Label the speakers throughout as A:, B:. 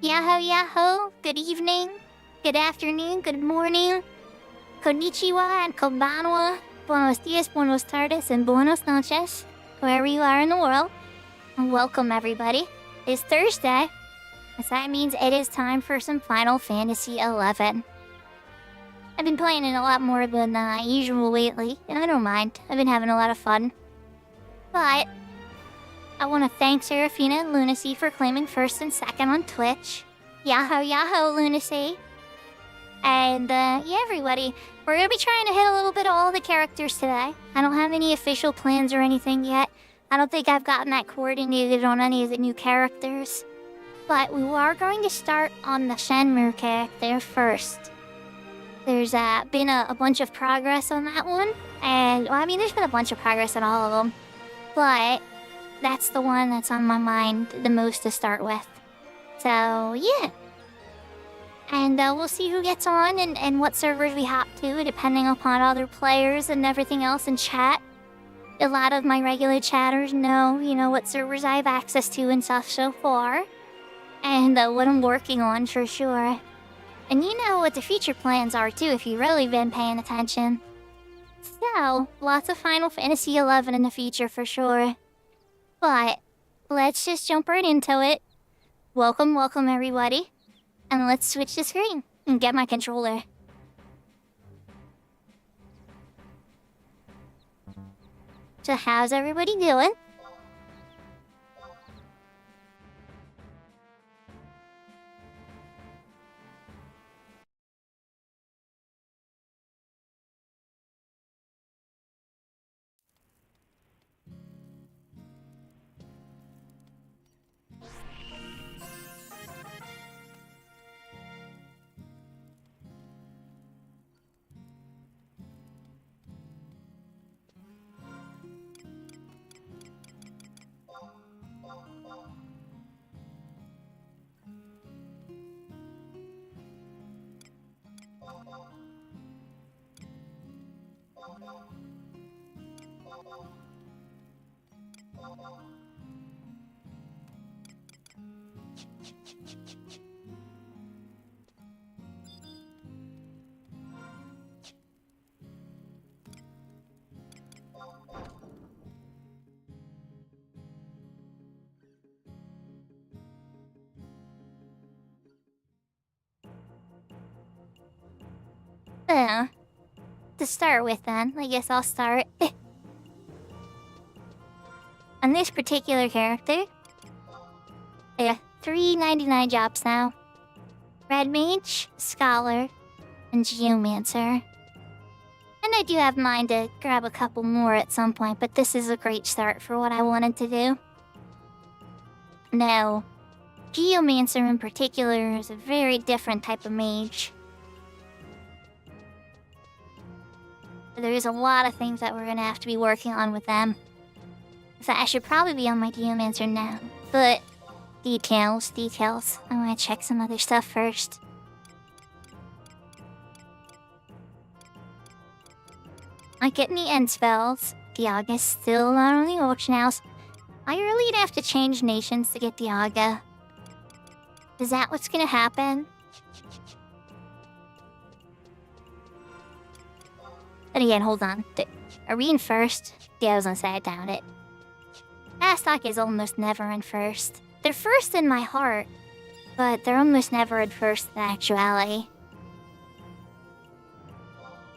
A: Yahoo yahoo, good evening, good afternoon, good morning, konnichiwa and konbanwa, buenos dias, buenos tardes, and buenos noches, wherever you are in the world. And welcome everybody. It's Thursday, so that means it is time for some Final Fantasy XI. I've been playing it a lot more than usual lately, and I don't mind. I've been having a lot of fun. But I want to thank Seraphina and Lunacy for claiming first and second on Twitch. Yahoo yahoo, Lunacy. And yeah, everybody, we're going to be trying to hit a little bit of all the characters today. I don't have any official plans or anything yet. I don't think I've gotten that coordinated on any of the new characters. But we are going to start on the Shenmue character first. There's been a bunch of progress on that one. And, well, I mean, there's been a bunch of progress on all of them. But that's the one that's on my mind the most to start with. So, yeah. And we'll see who gets on and what servers we hop to, depending upon other players and everything else in chat. A lot of my regular chatters know, what servers I have access to and stuff so far. And what I'm working on for sure. And you know what the future plans are too, if you've really been paying attention. So, lots of Final Fantasy XI in the future for sure. But, let's just jump right into it. Welcome everybody. And let's switch the screen and get my controller. So how's everybody doing? To start with then, I guess I'll start. On this particular character, there are 399 jobs now. Red Mage, Scholar, and Geomancer. And I do have mine to grab a couple more at some point, but this is a great start for what I wanted to do. Now, Geomancer in particular is a very different type of mage. There's a lot of things that we're gonna have to be working on with them. So I should probably be on my Geomancer now. But details. I wanna check some other stuff first. Not getting the end spells. Dialga's still not on the auction house. I really have to change nations to get Dialga. Is that what's gonna happen? Then again, hold on. Are we in first? Yeah, I was gonna say, I doubt it. Aztec is almost never in first. They're first in my heart, but they're almost never in first in actuality.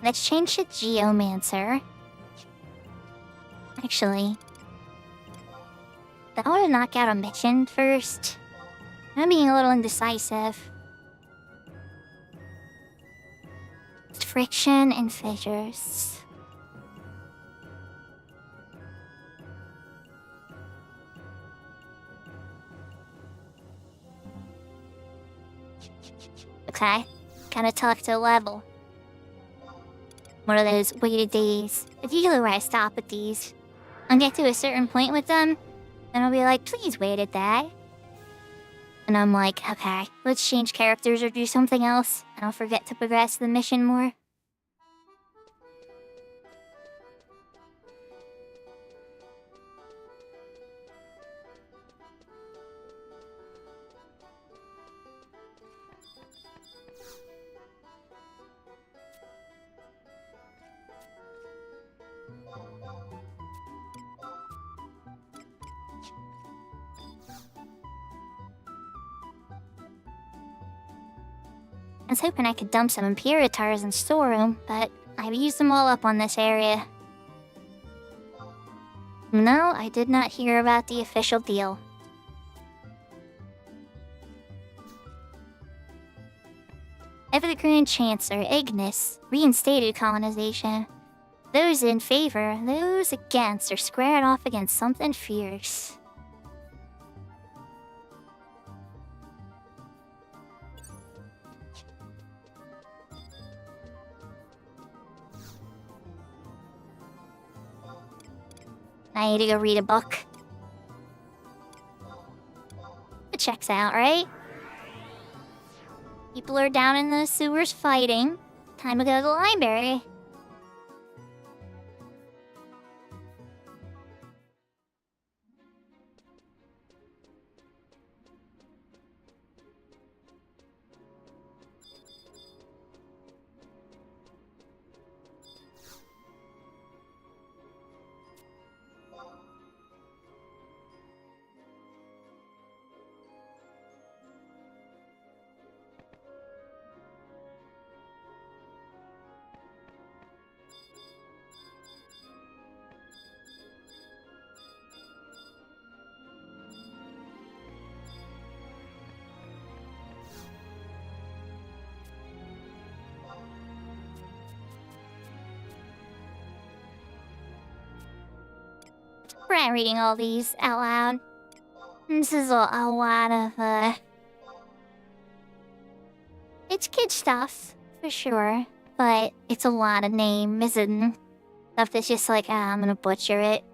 A: Let's change to Geomancer. Actually, I want to knock out a mission first. I'm being a little indecisive. Friction and fissures. Okay, kinda tough to level. One of those weighted days. It's usually where I stop at these. I'll get to a certain point with them, and I'll be like, please wait at that. And I'm like, okay, let's change characters or do something else, and I'll forget to progress the mission more. I was hoping I could dump some Imperitars and store them, but I've used them all up on this area. No, I did not hear about the official deal. Ever the Grand Chancellor, Ignis, reinstated colonization. Those in favor, those against are squared off against something fierce. I need to go read a book. It checks out, right? People are down in the sewers fighting. Time to go to the library. We're not reading all these out loud. This is a lot of, It's kid stuff, for sure. But it's a lot of names and stuff that's just like, I'm gonna butcher it.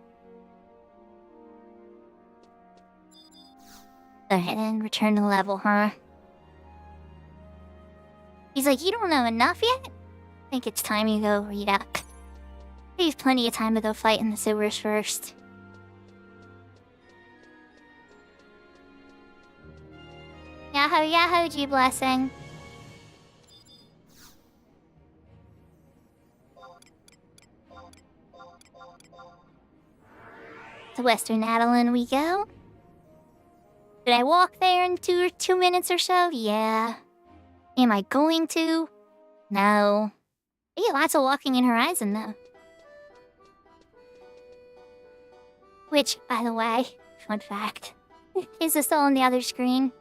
A: Alright, then return to level, huh? He's like, you don't know enough yet? I think it's time you go read up. We have plenty of time to go fight in the sewers first. Yahoo, Yahoo, G blessing. To Western Adeline we go. Did I walk there in two minutes or so? Yeah. Am I going to? No. Yeah, lots of walking in Horizon though. Which, by the way, fun fact, is this all on the other screen?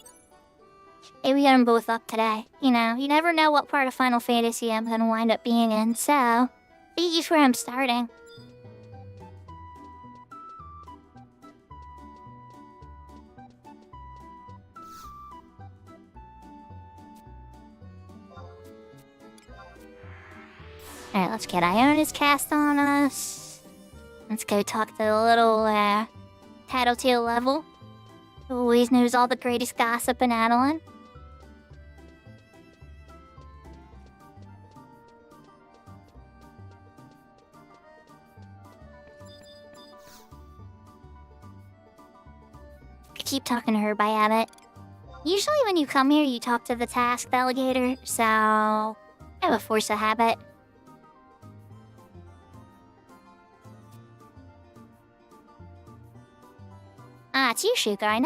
A: Hey, we got them both up today. You know, you never know what part of Final Fantasy I'm gonna wind up being in, so here's where I'm starting. Alright, let's get Iona's cast on us. Let's go talk to the little, Tattletale level. Who always knows all the greatest gossip in Adeline. Keep talking to her by habit. Usually when you come here, you talk to the task delegator, so I have a force of habit. Ah, it's you, Shuka. I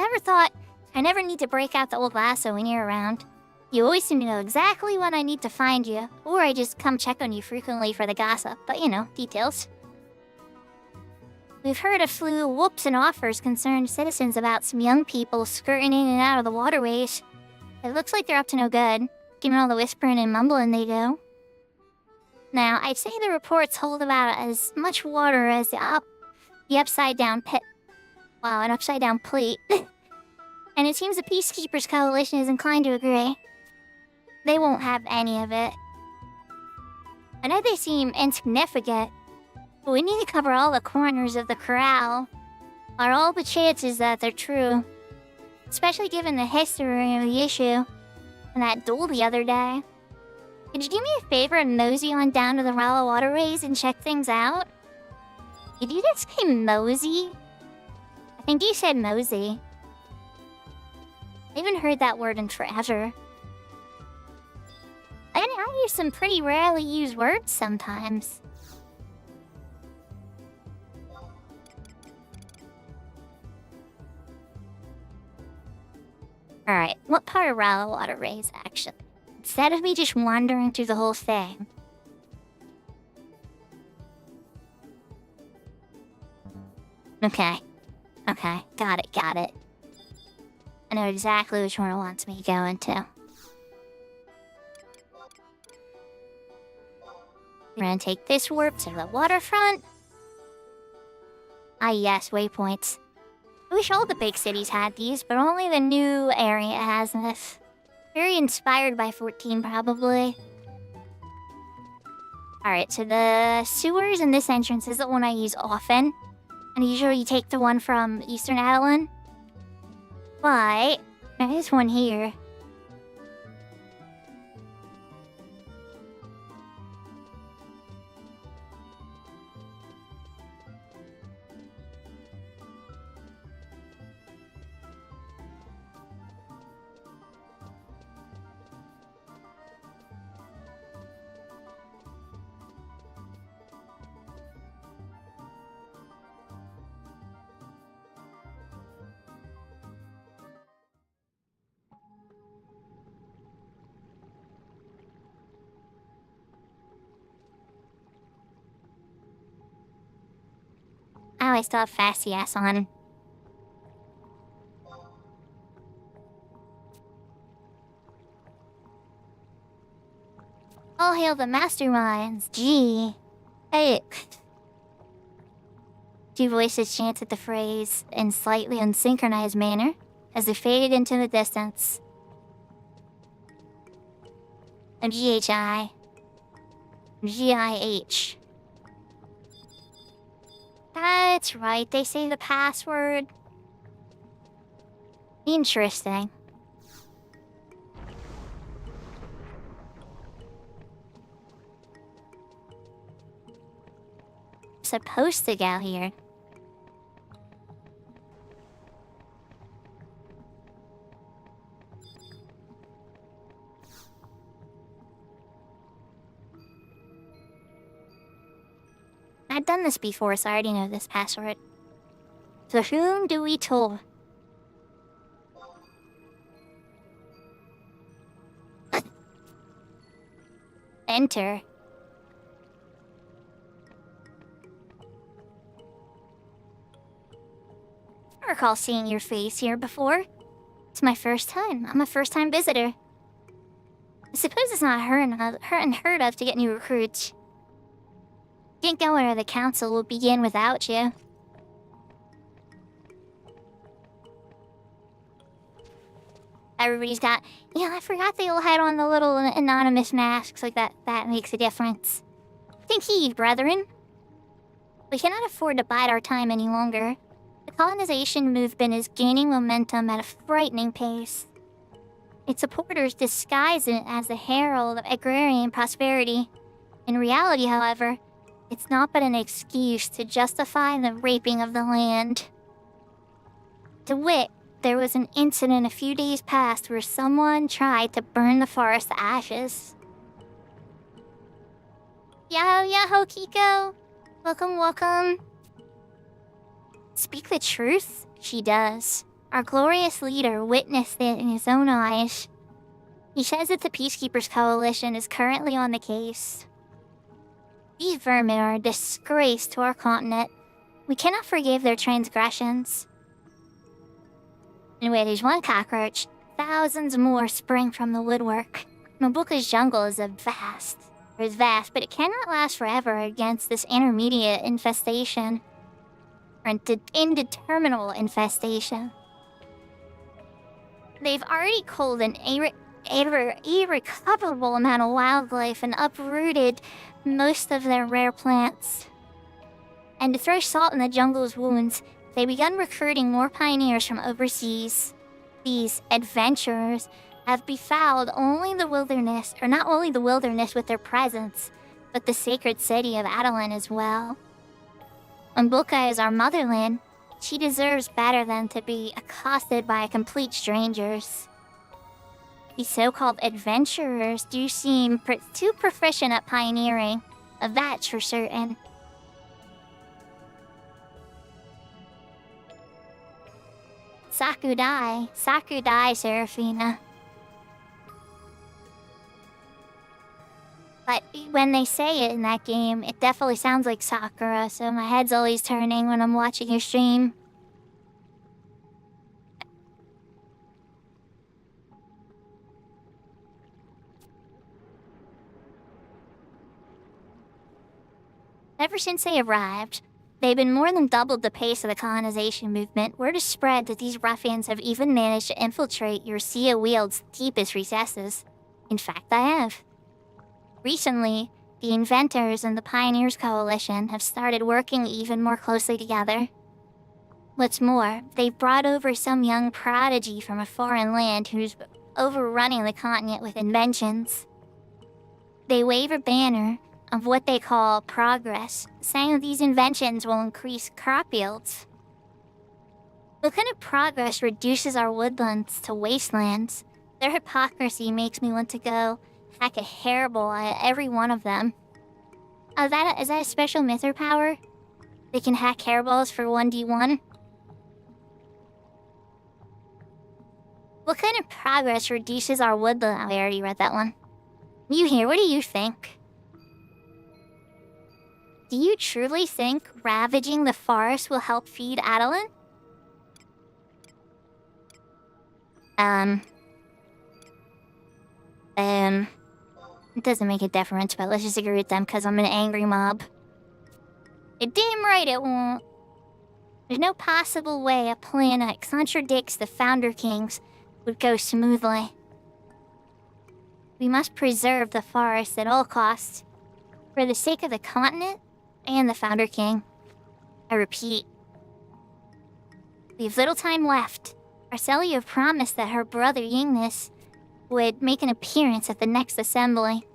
A: never need to break out the old lasso when you're around. You always seem to know exactly when I need to find you, or I just come check on you frequently for the gossip, but you know, details. We've heard a slew of whoops and offers concerned citizens about some young people skirting in and out of the waterways. It looks like they're up to no good, given all the whispering and mumbling they do. Now, I'd say the reports hold about as much water as the upside-down pit. Wow, an upside-down plate. And it seems the Peacekeepers Coalition is inclined to agree. They won't have any of it. I know they seem insignificant, but we need to cover all the corners of the corral. Are all the chances that they're true. Especially given the history of the issue. And that duel the other day. Could you do me a favor and mosey on down to the Rala waterways and check things out? Did you just say mosey? I think you said mosey. I haven't heard that word in forever. I use some pretty rarely used words sometimes. Alright, what part of Rala waterways, actually? instead of me just wandering through the whole thing. Okay. Okay, got it. I know exactly which one it wants me to go into. We're gonna take this warp to the waterfront. Ah yes, waypoints. I wish all the big cities had these, but only the new area has this. Very inspired by 14, probably. Alright, so the sewers in this entrance is the one I use often. And usually you take the one from Eastern Adelan. But there is one here. Oh, I still have Fast Yes on. All hail the masterminds. Gee. Hey. Two voices chanted the phrase in slightly unsynchronized manner as they faded into the distance. A GHI. GIH. That's right, they say the password. Interesting. Supposed to go here. I've done this before, so I already know this password. To whom do we toll? Enter. I recall seeing your face here before. It's my first time. I'm a first-time visitor. I suppose it's not unheard of to get new recruits. Can't go where the council will begin without you. Everybody's got... Yeah, I forgot they all had on the little anonymous masks, like that makes a difference. Take heed, brethren. We cannot afford to bide our time any longer. The colonization movement is gaining momentum at a frightening pace. Its supporters disguise it as the herald of agrarian prosperity. In reality, however, it's not but an excuse to justify the raping of the land. To wit, there was an incident a few days past where someone tried to burn the forest to ashes. Yahoo, Kiko! Welcome. Speak the truth? She does. Our glorious leader witnessed it in his own eyes. He says that the Peacekeepers Coalition is currently on the case. These vermin are a disgrace to our continent. We cannot forgive their transgressions. Anyway, there's one cockroach. Thousands more spring from the woodwork. Mabuka's jungle is vast, but it cannot last forever against this intermediate infestation. Or indeterminable infestation. They've already culled an irrecoverable amount of wildlife and uprooted most of their rare plants. And to throw salt in the jungle's wounds, they begun recruiting more pioneers from overseas. These adventurers have befouled not only the wilderness with their presence, but the sacred city of Adelan as well. Umbuka is our motherland. She deserves better than to be accosted by complete strangers. These so-called adventurers do seem too proficient at pioneering. That's for certain. Sakudai, Seraphina. But when they say it in that game, it definitely sounds like Sakura, so my head's always turning when I'm watching your stream. Ever since they arrived, they've been more than doubled the pace of the colonization movement. Word has spread that these ruffians have even managed to infiltrate your Sea of Wield's deepest recesses. In fact, I have. Recently, the Inventors and the Pioneers Coalition have started working even more closely together. What's more, they've brought over some young prodigy from a foreign land who's overrunning the continent with inventions. They wave a banner of what they call progress, saying that these inventions will increase crop yields. What kind of progress reduces our woodlands to wastelands? Their hypocrisy makes me want to go hack a hairball at every one of them. Is that a special myth or power? They can hack hairballs for 1d1? What kind of progress reduces our woodland? I already read that one. You here, what do you think? Do you truly think ravaging the forest will help feed Adeline? It doesn't make a difference, but let's just agree with them because I'm an angry mob. You're damn right it won't. There's no possible way a plan that contradicts the Founder Kings would go smoothly. We must preserve the forest at all costs, for the sake of the continent and the Founder King. I repeat. We have little time left. Arcelia promised that her brother Yingnis would make an appearance at the next assembly.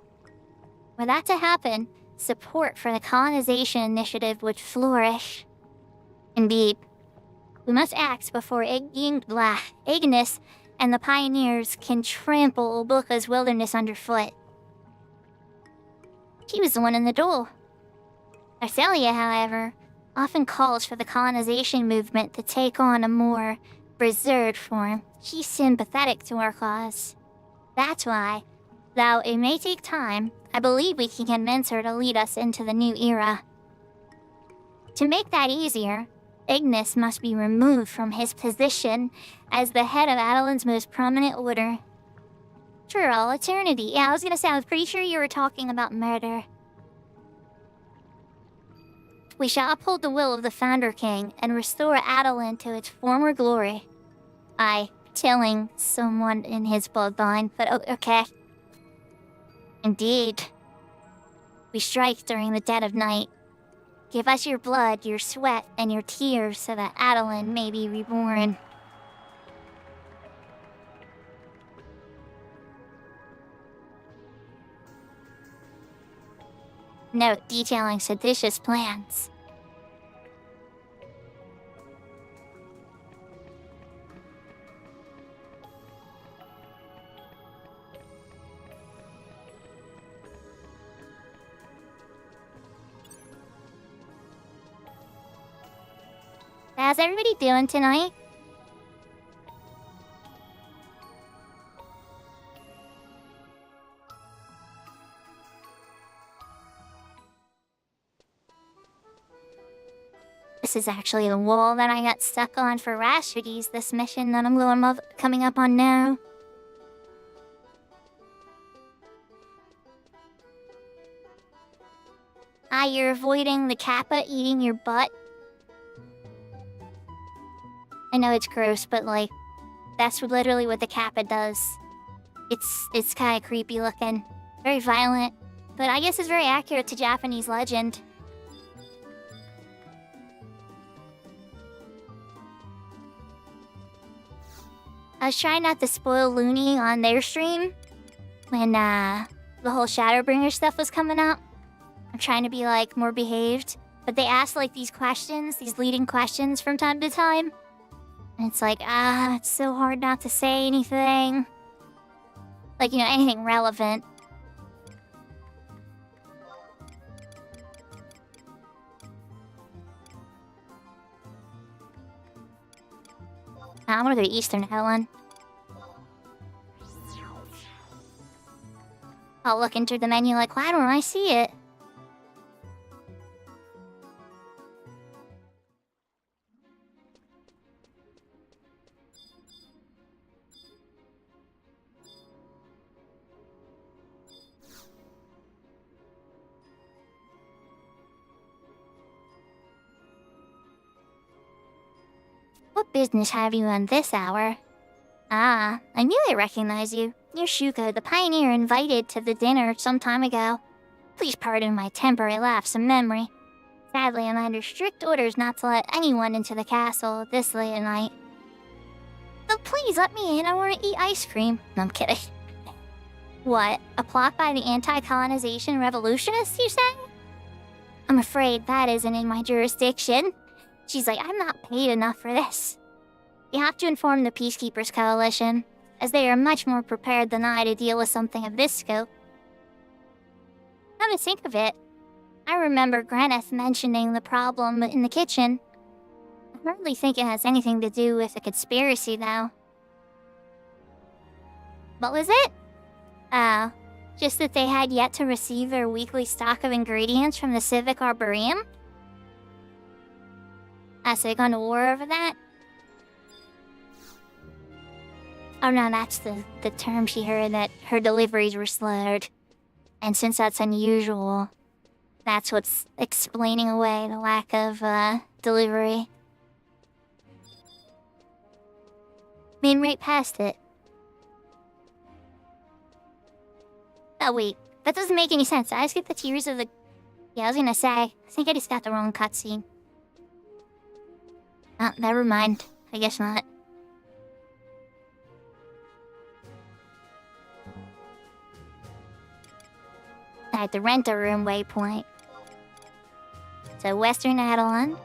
A: Were that to happen, support for the colonization initiative would flourish. Indeed. We must act before Ignis and the Pioneers can trample Obuka's wilderness underfoot. She was the one in the duel. Arcelia, however, often calls for the colonization movement to take on a more reserved form. She's sympathetic to our cause. That's why, though it may take time, I believe we can convince her to lead us into the new era. To make that easier, Ignis must be removed from his position as the head of Adeline's most prominent order. For all eternity. Yeah, I was pretty sure you were talking about murder. We shall uphold the will of the Founder King and restore Adeline to its former glory. Killing someone in his bloodline, but okay. Indeed. We strike during the dead of night. Give us your blood, your sweat, and your tears so that Adeline may be reborn. Note detailing seditious plans. How's everybody doing tonight? This is actually the wall that I got stuck on for Rashides, this mission that I'm coming up on now. You're avoiding the Kappa eating your butt? I know it's gross, but like, that's literally what the Kappa does. It's kind of creepy looking, very violent, but I guess it's very accurate to Japanese legend. I was trying not to spoil Looney on their stream when the whole Shadowbringer stuff was coming up. I'm trying to be like more behaved, but they ask like these questions, these leading questions from time to time. And it's like, it's so hard not to say anything. Like, you know, anything relevant. I'm gonna go to Eastern Helen. I'll look into the menu like, why don't I see it? What business have you on this hour? Ah, I knew I recognized you. You're Shuko, the pioneer invited to the dinner some time ago. Please pardon my temporary lapse of memory. Sadly, I'm under strict orders not to let anyone into the castle this late at night. So please let me in, I want to eat ice cream. No, I'm kidding. What, a plot by the anti-colonization revolutionists, you say? I'm afraid that isn't in my jurisdiction. She's like, I'm not paid enough for this. You have to inform the Peacekeepers Coalition, as they are much more prepared than I to deal with something of this scope. Come to think of it, I remember Greneth mentioning the problem in the kitchen. I hardly think it has anything to do with the conspiracy, though. What was it? Oh, just that they had yet to receive their weekly stock of ingredients from the Civic Arboretum? So they gone to war over that? Oh no, that's the term she heard, that her deliveries were slowed. And since that's unusual, that's what's explaining away the lack of, delivery. Mean right past it. Oh wait, that doesn't make any sense. I just get the tears of the... Yeah, I was gonna say, I think I just got the wrong cutscene. Oh, never mind. I guess not. At the rent-a-room waypoint. So Western Adelan.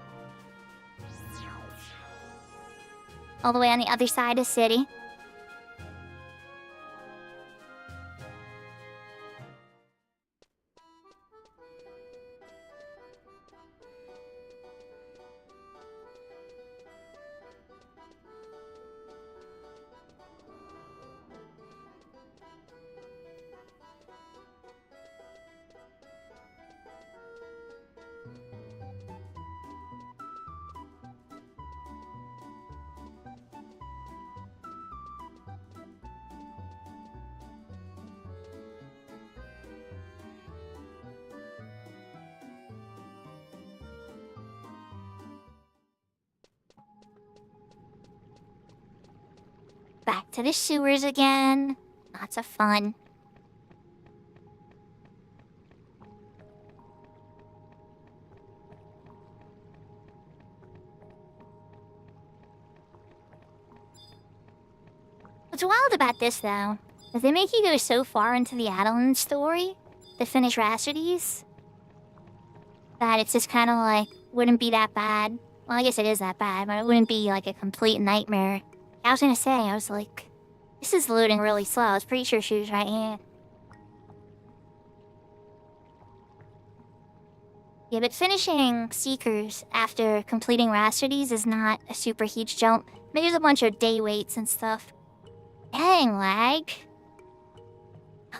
A: All the way on the other side of the city. Back to the sewers again. Lots of fun. What's wild about this, though, is they make you go so far into the Adelan story, to finish Rhapsodies, that it's just kind of like, wouldn't be that bad. Well, I guess it is that bad, but it wouldn't be like a complete nightmare. I was gonna say, I was like, this is loading really slow. I was pretty sure she was right here. Yeah, but finishing Seekers after completing Rhapsodies is not a super huge jump. Maybe there's a bunch of day waits and stuff. Dang, lag.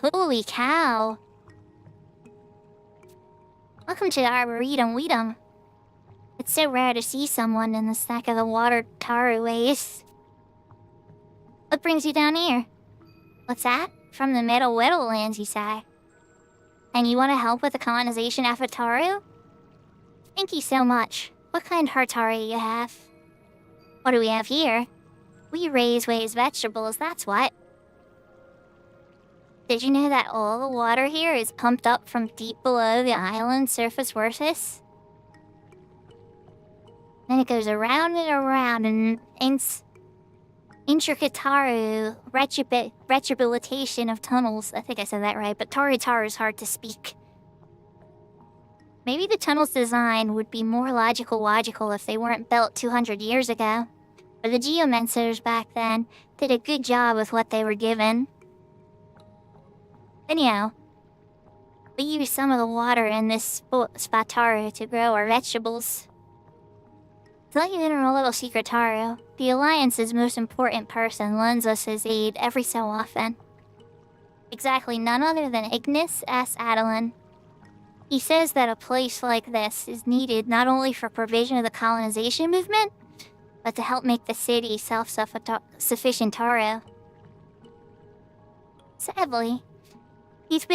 A: Holy cow. Welcome to the Arboretum Weedum. It's so rare to see someone in the stack of the water Taru waste. What brings you down here? What's that? From the Metal Weddlelands, you say? And you want to help with the colonization of Taru? Thank you so much. What kind of Hartari you have? What do we have here? We raise vegetables, that's what. Did you know that all the water here is pumped up from deep below the island's surface? Then it goes around and around and intricate Taru retrihabilitation of tunnels. I think I said that right, but Taru is hard to speak. Maybe the tunnel's design would be more logical if they weren't built 200 years ago. But the geomancers back then did a good job with what they were given. Anyhow, we use some of the water in this spot Taru to grow our vegetables. To let you in on a little secret, Taru, the Alliance's most important person lends us his aid every so often. Exactly, none other than Ignis S. Adeline. He says that a place like this is needed not only for provision of the colonization movement, but to help make the city self-sufficient Taro. Sadly, let's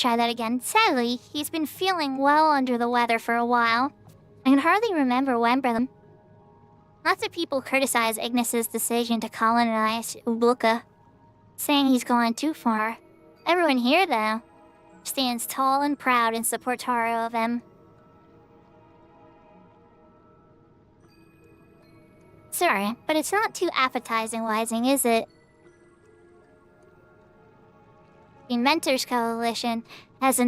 A: try that again. Sadly, he's been feeling well under the weather for a while. I can hardly remember when, brother. Lots of people criticize Ignis's decision to colonize Ubluka, saying he's gone too far. Everyone here, though, stands tall and proud in support Taro of him. Sorry, but it's not too appetizing, Wising, is it? The Inventors Coalition was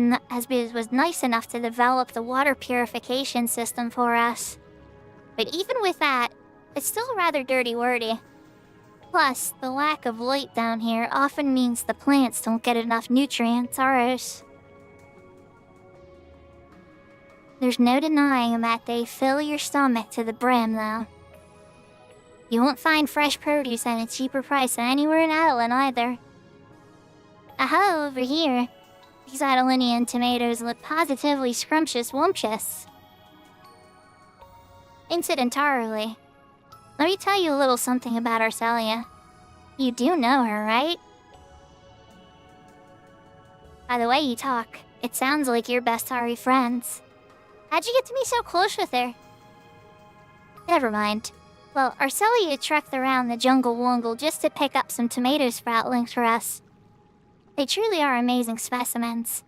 A: nice enough to develop the water purification system for us. But even with that, it's still rather dirty-wordy. Plus, the lack of light down here often means the plants don't get enough nutrients, ours. There's no denying that they fill your stomach to the brim, though. You won't find fresh produce at a cheaper price than anywhere in Adeline, either. Aha, over here. These Adelinian tomatoes look positively scrumptious-wumptious. Incidentally, let me tell you a little something about Arcelia. You do know her, right? By the way you talk, it sounds like you're best Ari friends. How'd you get to be so close with her? Never mind. Well, Arcelia trekked around the jungle-wungle just to pick up some tomato sproutlings for us. They truly are amazing specimens.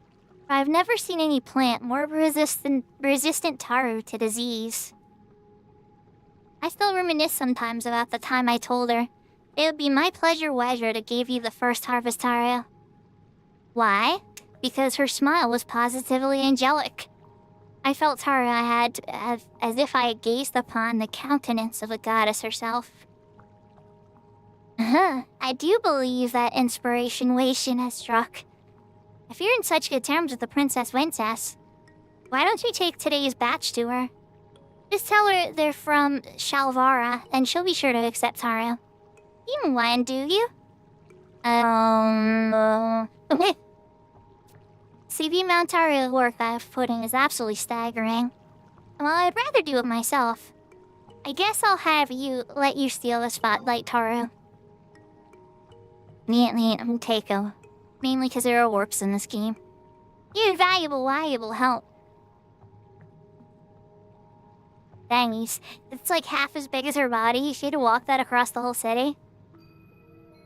A: But I've never seen any plant more resistant Taru to disease. I still reminisce sometimes about the time I told her it would be my pleasure to give you the first harvest Taru. Why? Because her smile was positively angelic. I felt Taru had as if I had gazed upon the countenance of a goddess herself. I do believe that inspiration Wei-Shin has struck. If you're in such good terms with the Princess Wincess, why don't you take today's batch to her? Just tell her they're from Shalvara, and she'll be sure to accept Taru. You don't mind, do you? See, the amount Taru work I've put in is absolutely staggering. Well, I'd rather do it myself. I guess I'll let you steal the spotlight, Taru. Take her. Mainly because there are warps in this game. You're valuable help. Thanks. It's like half as big as her body. She had to walk that across the whole city.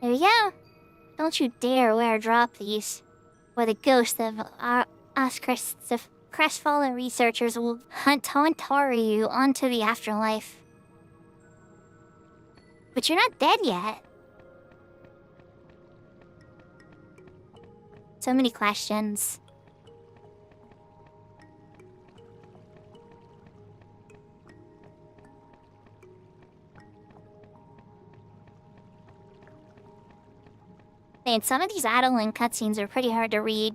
A: There you go. Don't you dare wear drop these, or the ghost of us crestfallen researchers will hunt Taru onto the afterlife. But you're not dead yet. So many questions. And some of these Adeline cutscenes are pretty hard to read.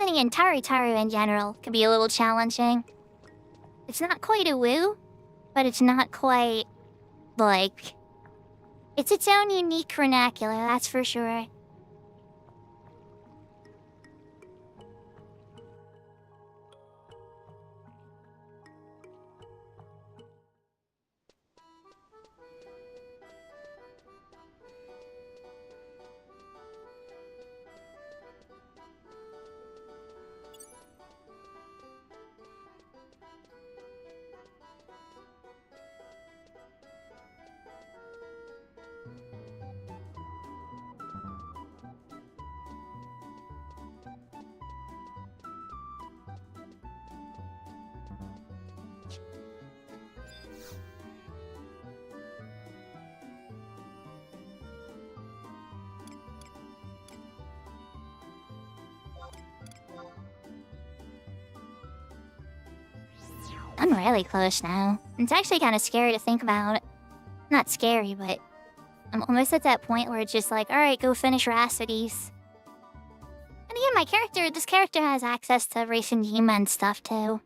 A: Then again, Taru in general can be a little challenging. It's not quite a woo, but it's not quite, like... It's its own unique vernacular, that's for sure. I'm really close now. It's actually kind of scary to think about. Not scary, but I'm almost at that point where it's just like, alright, go finish Rhapsodies. And again, this character has access to racing Yima and stuff too.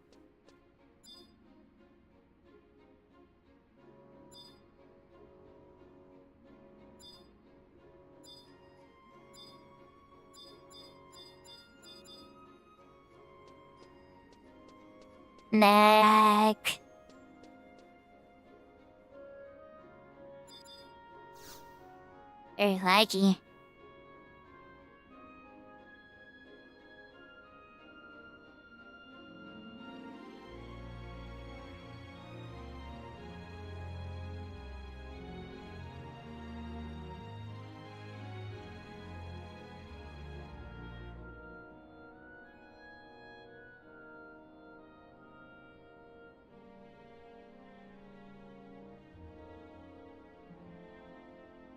A: Neck. Very laggy.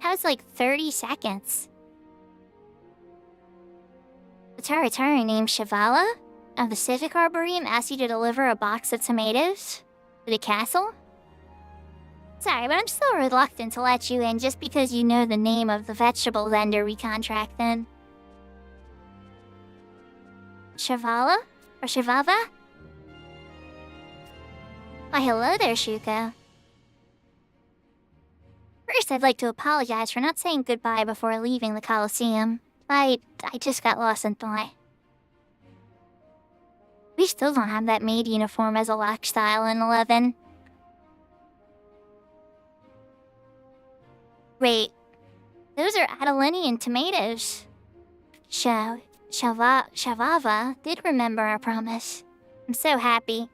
A: That was like 30 seconds. The Taratari named Shivala of the Civic Arboretum asked you to deliver a box of tomatoes to the castle? Sorry, but I'm still reluctant to let you in just because you know the name of the vegetable vendor we contracted. Shivala? Or Shivava? Why, hello there, Shuko. First, I'd like to apologize for not saying goodbye before leaving the Coliseum. I just got lost in thought. We still don't have that maid uniform as a lock style in 11. Wait, those are Adelinian tomatoes. Shavava did remember our promise. I'm so happy.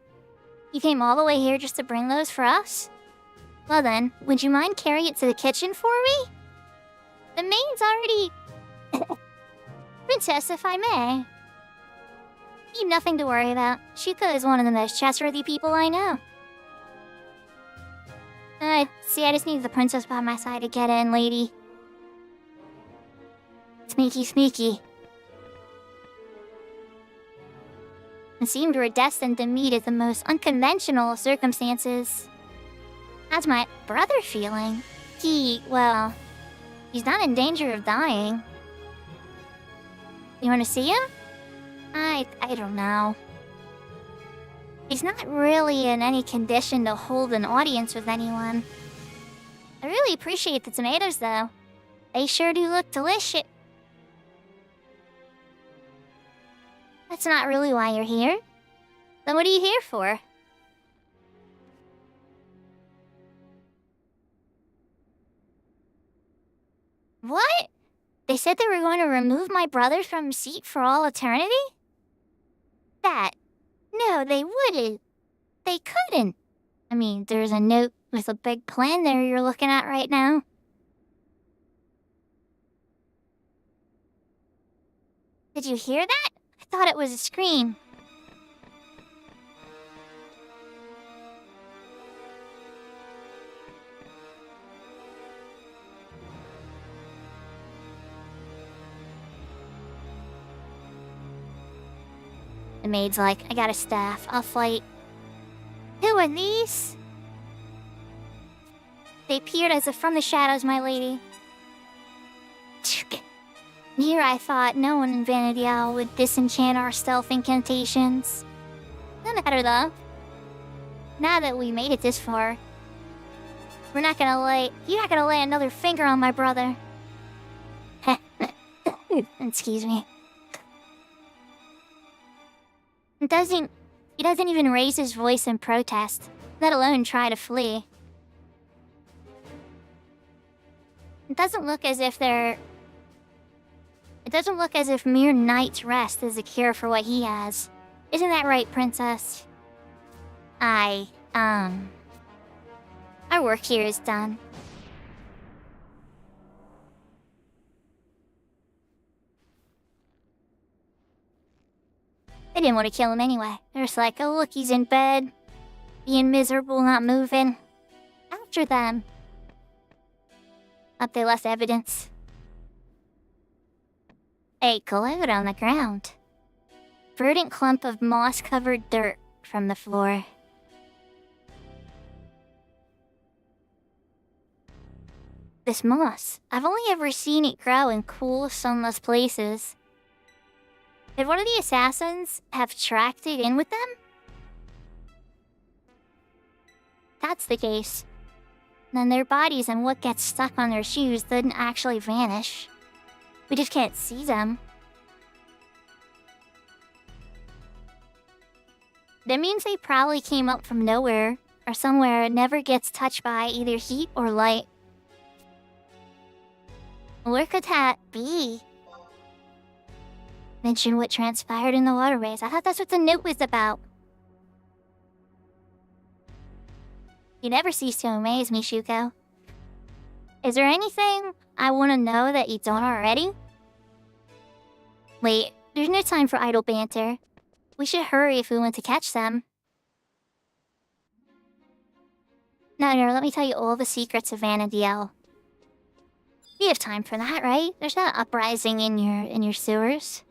A: You came all the way here just to bring those for us? Well then, would you mind carrying it to the kitchen for me? The maid's already... Princess, if I may. You've nothing to worry about. Shuko is one of the most trustworthy people I know. See, I just need the princess by my side to get in, lady. Sneaky, sneaky. It seemed we were destined to meet at the most unconventional of circumstances. How's my brother feeling? Well, he's not in danger of dying. You want to see him? I don't know. He's not really in any condition to hold an audience with anyone. I really appreciate the tomatoes, though. They sure do look delicious. That's not really why you're here. Then what are you here for? What? They said they were going to remove my brother from his seat for all eternity? No, they wouldn't. They couldn't. I mean, there's a note with a big plan there you're looking at right now. Did you hear that? I thought it was a scream. The maid's like, I got a staff. I'll fight. Who are these? They appeared as if from the shadows, my lady. Here I thought no one in Vanity Isle would disenchant our stealth incantations. No matter though. Now that we made it this far, you're not gonna lay another finger on my brother. Excuse me. He doesn't even raise his voice in protest, let alone try to flee. It doesn't look as if mere night's rest is a cure for what he has. Isn't that right, Princess? Our work here is done. They didn't want to kill him anyway. They're just like, oh look, he's in bed. Being miserable, not moving. After them. Up they left evidence. A gloat on the ground. Verdant clump of moss-covered dirt from the floor. This moss, I've only ever seen it grow in cool, sunless places. Did one of the assassins have tracked it in with them? That's the case. Then their bodies and what gets stuck on their shoes didn't actually vanish. We just can't see them. That means they probably came up from nowhere, or somewhere it never gets touched by either heat or light. Where could that be? Mention what transpired in the waterways. I thought that's what the note was about. You never cease to amaze me, Shuko. Is there anything I want to know that you don't already? Wait, there's no time for idle banter. We should hurry if we want to catch them. No, let me tell you all the secrets of Vanadiel. You have time for that, right? There's no uprising in your sewers.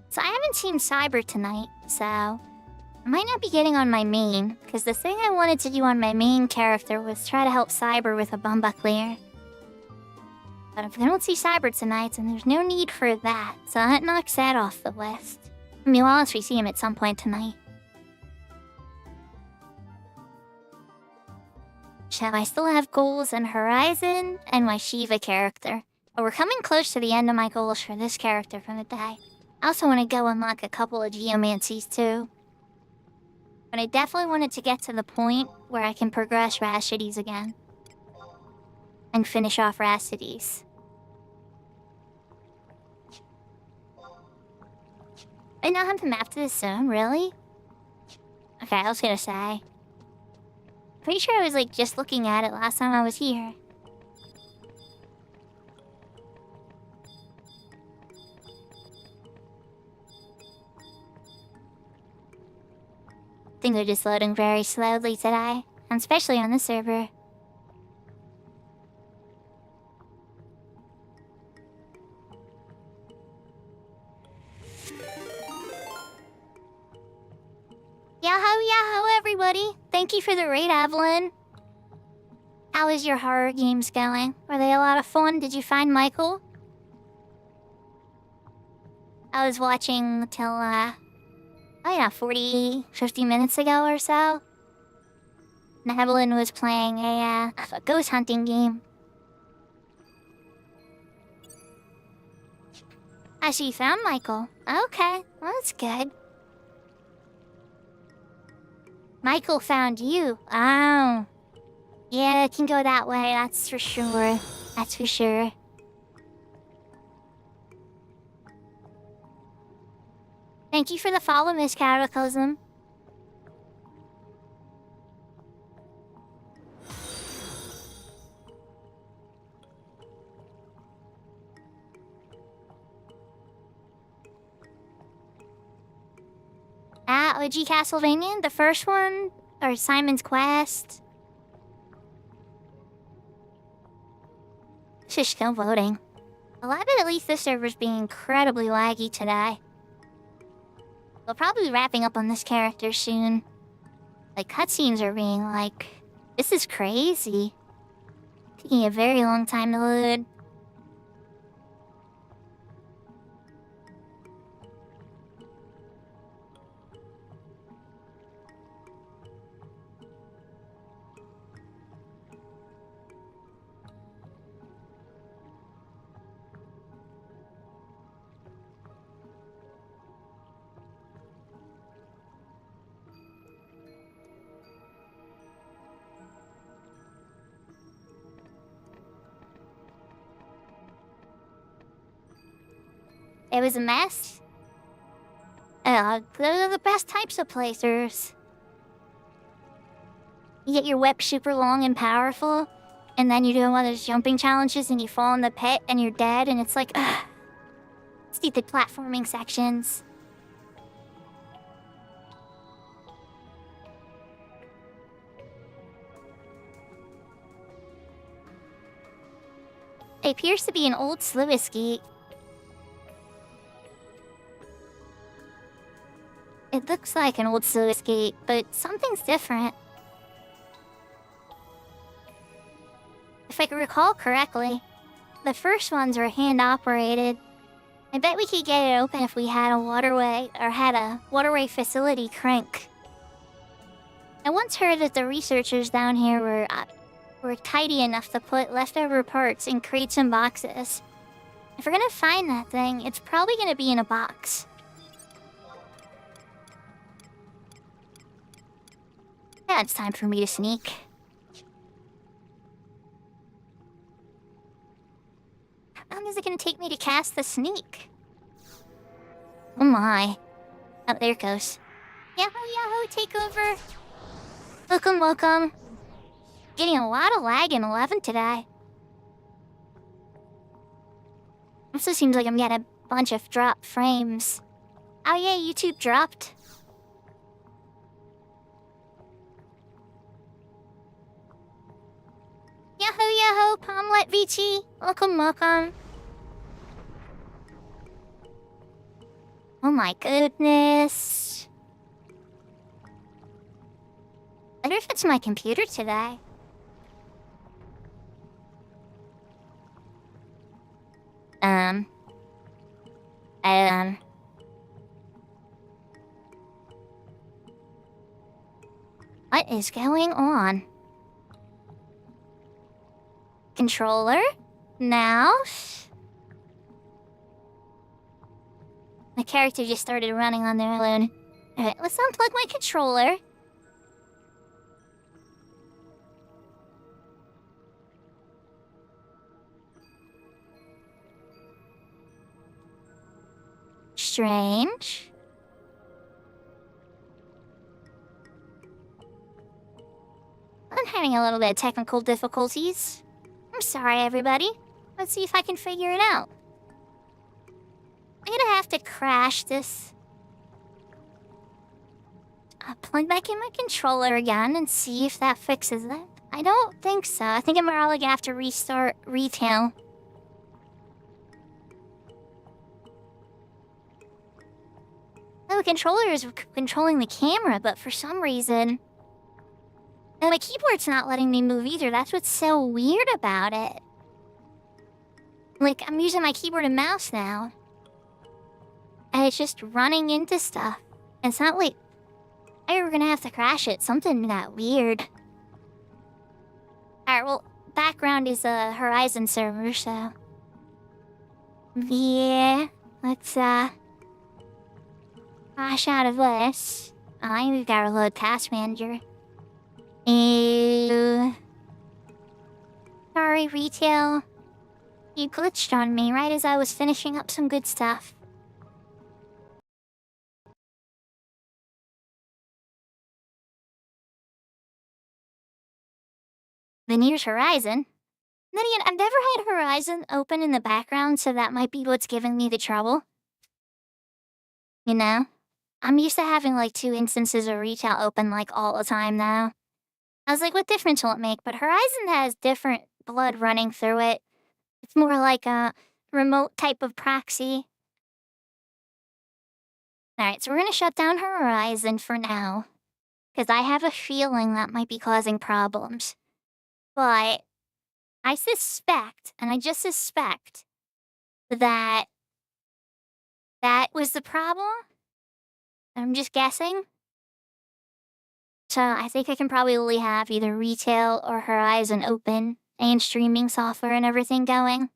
A: So I haven't seen Cyber tonight, so I might not be getting on my main, because the thing I wanted to do on my main character was try to help Cyber with a Bumba clear. But if I don't see Cyber tonight, then there's no need for that, so that knocks that off the list. I mean, well, unless we see him at some point tonight. Shall I still have goals in Horizon and my Shiva character? But we're coming close to the end of my goals for this character from the day. I also want to go unlock a couple of geomancies too. But I definitely wanted to get to the point where I can progress Rashides again. And finish off Rashides. I now have the map to this zone, really? Okay, I was gonna say. Pretty sure I was like just looking at it last time I was here. Things are just loading very slowly today, and especially on this server. Yahoo, everybody! Thank you for the raid, Evelyn. How is your horror games going? Were they a lot of fun? Did you find Michael? I was watching till, 40, 50 minutes ago or so. And Evelyn was playing a ghost hunting game. Ah, so you found Michael. Okay, well, that's good. Michael found you. Oh. Yeah, it can go that way, that's for sure. That's for sure. Thank you for the follow, Miss Cataclysm. OG Castlevania, the first one? Or Simon's Quest? She's still voting. Well, I bet at least this server's being incredibly laggy today. We'll probably be wrapping up on this character soon. Like, cutscenes are being like... This is crazy. Taking a very long time to load. It was a mess. Those are the best types of placers. You get your whip super long and powerful, and then you do one of those jumping challenges and you fall in the pit and you're dead, and it's like, ugh. Stupid platforming sections. It appears to be an old sluice gate. It looks like an old sluice gate, but something's different. If I can recall correctly, the first ones were hand-operated. I bet we could get it open if we had a waterway facility crank. I once heard that the researchers down here were tidy enough to put leftover parts in crates and boxes. If we're gonna find that thing, it's probably gonna be in a box. Yeah, it's time for me to sneak. How long is it gonna take me to cast the sneak? Oh my. Oh, there it goes. Yahoo, yahoo, take over. Welcome, welcome. Getting a lot of lag in 11 today. Also seems like I'm getting a bunch of drop frames. Oh yeah, YouTube dropped. Yahoo, yahoo, Pomlet Vici. Welcome, welcome. Oh my goodness. I wonder if it's my computer today. What is going on? Controller? Mouse? My character just started running on their own. Alright, let's unplug my controller. Strange. I'm having a little bit of technical difficulties. I'm sorry, everybody. Let's see if I can figure it out. I'm gonna have to crash this. I'll plug back in my controller again and see if that fixes it. I don't think so. I think I'm probably gonna have to restart retail. Oh, the controller is controlling the camera, but for some reason... And my keyboard's not letting me move either. That's what's so weird about it. Like, I'm using my keyboard and mouse now. And it's just running into stuff. And it's not like... I were gonna have to crash it. Something got weird. Alright, well, background is a Horizon server, so... Yeah, let's, crash out of this. We've got to reload Task Manager. Ew. Sorry, retail. You glitched on me right as I was finishing up some good stuff. Fenrir's Horizon? Then again, I've never had Horizon open in the background, so that might be what's giving me the trouble. You know? I'm used to having like 2 instances of retail open like all the time now. I was like, what difference will it make? But Horizon has different blood running through it. It's more like a remote type of proxy. Alright, so we're gonna shut down Horizon for now. Because I have a feeling that might be causing problems. But I suspect, and I just suspect, that that was the problem. I'm just guessing. So I think I can probably have either retail or Horizon open and streaming software and everything going.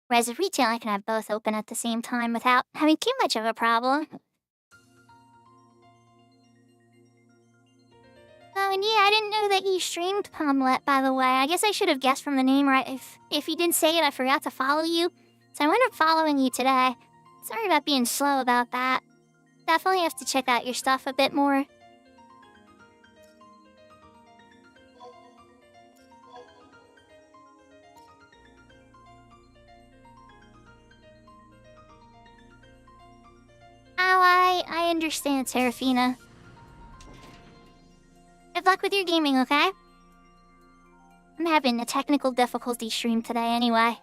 A: Whereas with retail, I can have both open at the same time without having too much of a problem. Oh, and yeah, I didn't know that you streamed Pomlet, by the way. I guess I should have guessed from the name, right? If you didn't say it, I forgot to follow you. So I wound up following you today. Sorry about being slow about that. Definitely have to check out your stuff a bit more. Oh, I understand, Serafina. Good luck with your gaming, okay? I'm having a technical difficulty stream today anyway.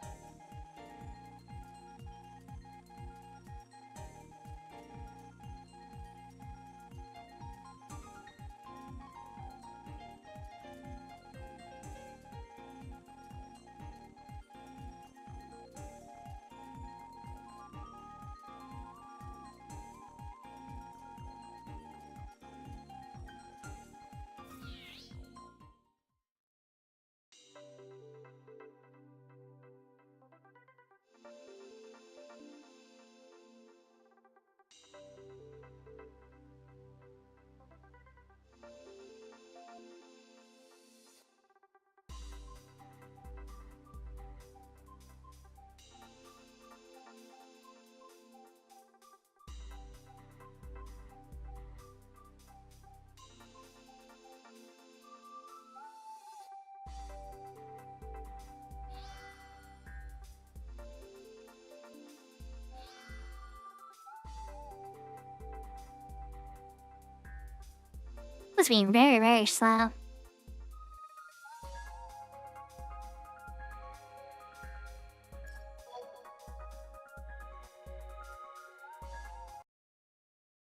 A: Was being very, very slow.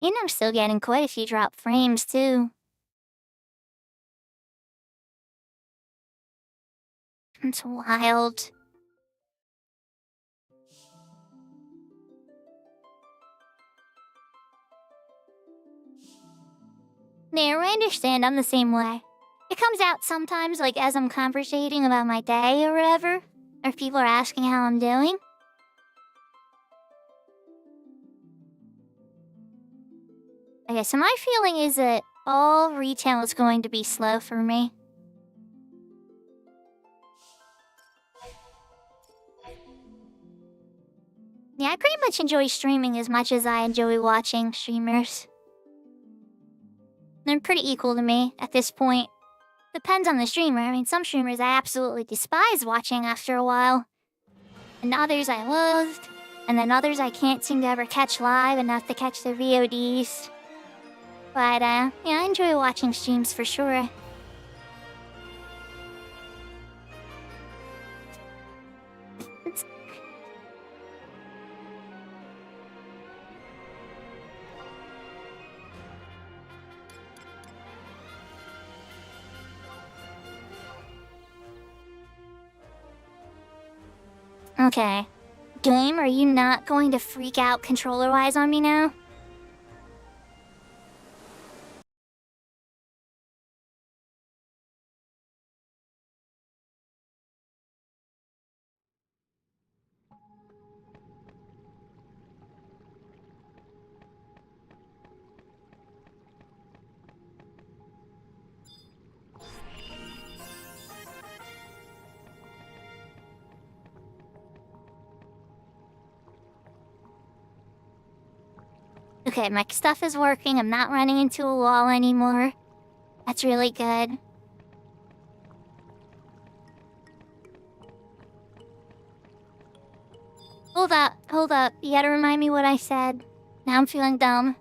A: And I'm still getting quite a few drop frames too. It's wild. There, I understand. I'm the same way. It comes out sometimes, like as I'm conversating about my day or whatever, or if people are asking how I'm doing. Okay, so my feeling is that all retail is going to be slow for me. Yeah, I pretty much enjoy streaming as much as I enjoy watching streamers. They're pretty equal to me at this point. Depends on the streamer. I mean, some streamers I absolutely despise watching after a while. And others I loved. And then others I can't seem to ever catch live enough to catch their VODs. But, yeah, I enjoy watching streams for sure. Okay. Game, are you not going to freak out controller-wise on me now? Okay, my stuff is working. I'm not running into a wall anymore. That's really good. Hold up. You gotta remind me what I said. Now I'm feeling dumb.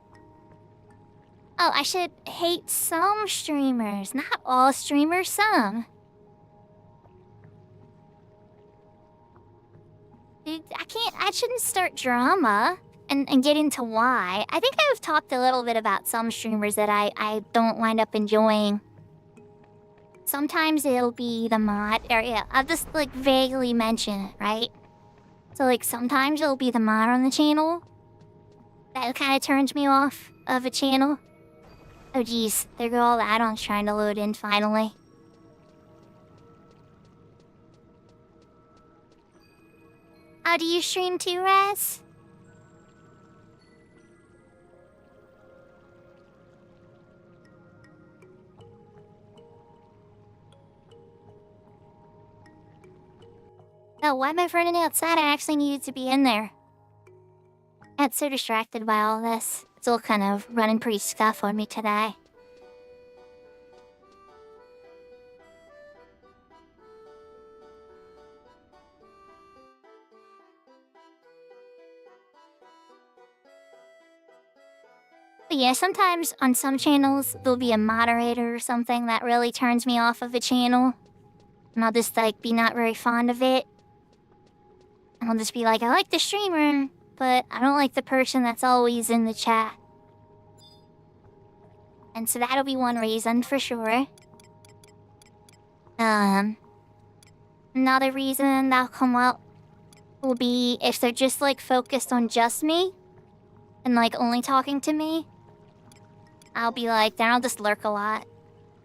A: Oh, I should hate some streamers. Not all streamers, some. Dude, I shouldn't start drama. And get into why. I think I've talked a little bit about some streamers that I don't wind up enjoying. Sometimes it'll be the mod area. I'll just like vaguely mention it, right? So like sometimes it'll be the mod on the channel that kind of turns me off of a channel. Oh geez, there go all the add-ons trying to load in finally. Oh, do you stream too, Raz? Oh, why am I running outside? I actually needed to be in there. I got so distracted by all this. It's all kind of running pretty scuff on me today. But yeah, sometimes on some channels, there'll be a moderator or something that really turns me off of a channel. And I'll just, like, be not very fond of it. And I'll just be like, I like the streamer, but I don't like the person that's always in the chat. And so that'll be one reason for sure. Another reason that'll come up will be if they're just, like, focused on just me and, like, only talking to me. I'll be like, then I'll just lurk a lot.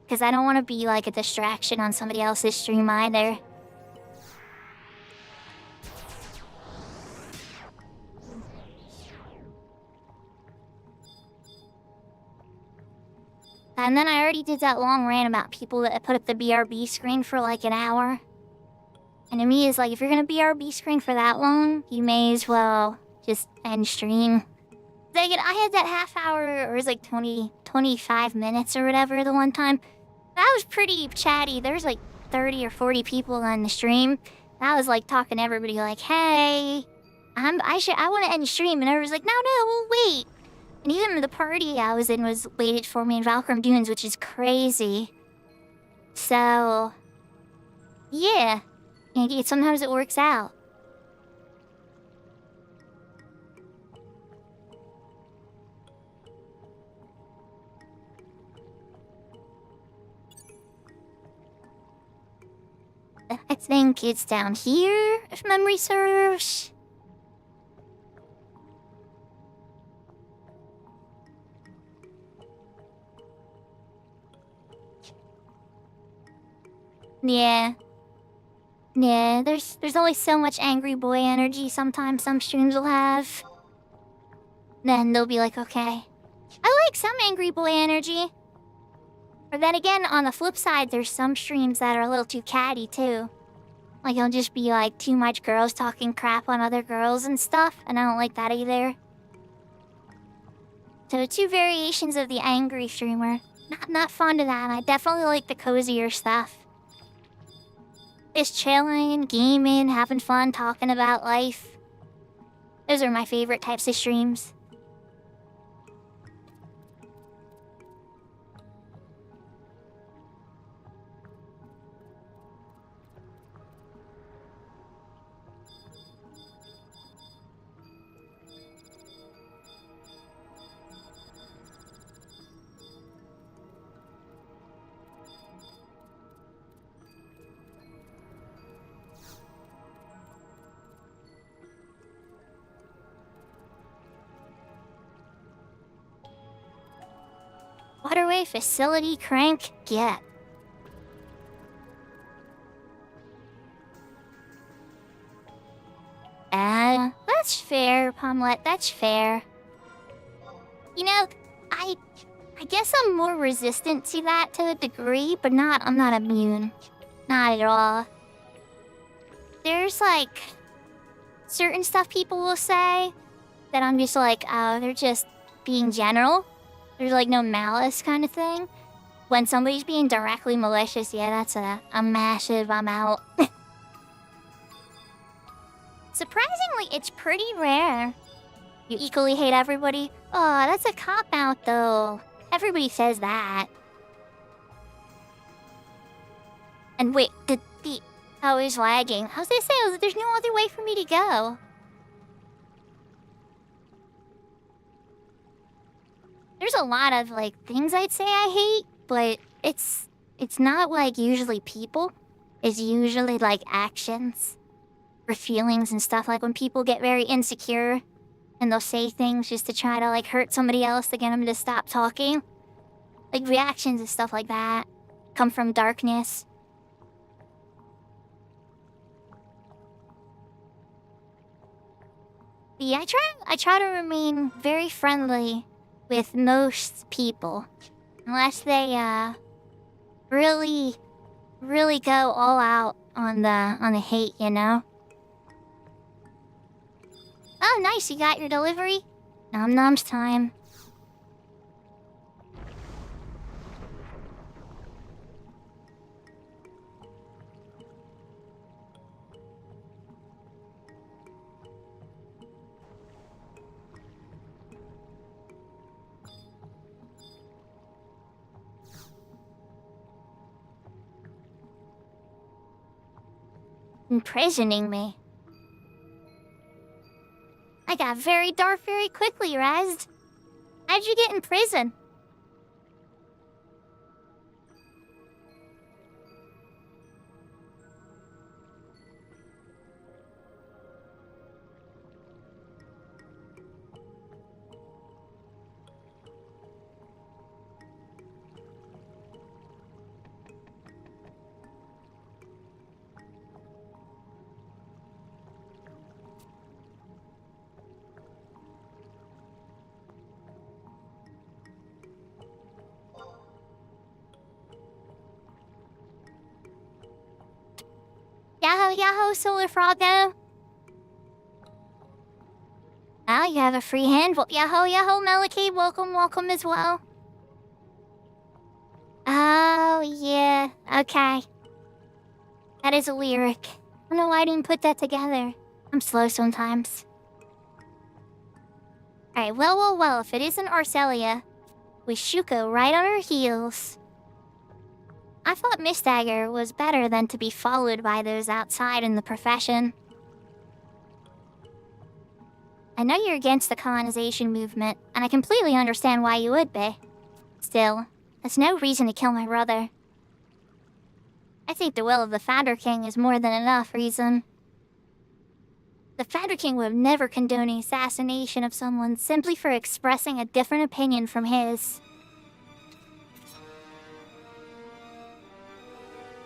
A: Because I don't want to be, like, a distraction on somebody else's stream either. And then I already did that long rant about people that put up the BRB screen for, like, an hour. And to me, it's like, if you're gonna BRB screen for that long, you may as well just end stream. Like, I had that half hour, or it was like 25 minutes or whatever the one time. That was pretty chatty. There's like 30 or 40 people on the stream. I was like talking to everybody like, hey, I want to end the stream. And everyone's like, no, we'll wait. And even the party I was in was waited for me in Valkyrie Dunes, which is crazy. So, yeah. Sometimes it works out. I think it's down here, if memory serves. Yeah. Yeah, there's only so much angry boy energy sometimes some streams will have. Then they'll be like, okay. I like some angry boy energy. But then again, on the flip side, there's some streams that are a little too catty, too. Like, it'll just be, like, too much girls talking crap on other girls and stuff, and I don't like that either. So, two variations of the angry streamer. Not fond of that. I definitely like the cozier stuff. Just chilling, gaming, having fun, talking about life. Those are my favorite types of streams. Waterway facility crank get. That's fair, Pomlet, that's fair. You know, I guess I'm more resistant to that to a degree, but I'm not immune. Not at all. There's, like, certain stuff people will say that I'm just like, oh, they're just being general. There's, like, no malice kind of thing. When somebody's being directly malicious, yeah, that's a massive I'm out. Surprisingly, it's pretty rare. You equally hate everybody? Oh, that's a cop-out, though. Everybody says that. And wait, oh, it's lagging. I was gonna say, there's no other way for me to go. There's a lot of, like, things I'd say I hate, but it's not, like, usually people. It's usually, like, actions or feelings and stuff. Like, when people get very insecure and they'll say things just to try to, like, hurt somebody else to get them to stop talking. Like, reactions and stuff like that come from darkness. Yeah, I try to remain very friendly with most people, unless they really go all out on the hate, you know. Oh, nice! You got your delivery. Nom nom's time. Imprisoning me. I got very dark very quickly, Raz. How'd you get in prison? Yahoo, yahoo, Solar Froggo. Now you have a free hand. Well, yahoo, yahoo, Melody. Welcome, welcome as well. Oh, yeah. Okay. That is a lyric. I don't know why I didn't put that together. I'm slow sometimes. Alright, well, if it isn't Arcelia, with Shuko right on her heels. I thought Miss Dagger was better than to be followed by those outside in the profession. I know you're against the colonization movement, and I completely understand why you would be. Still, that's no reason to kill my brother. I think the will of the Founder King is more than enough reason. The Founder King would never condone the assassination of someone simply for expressing a different opinion from his.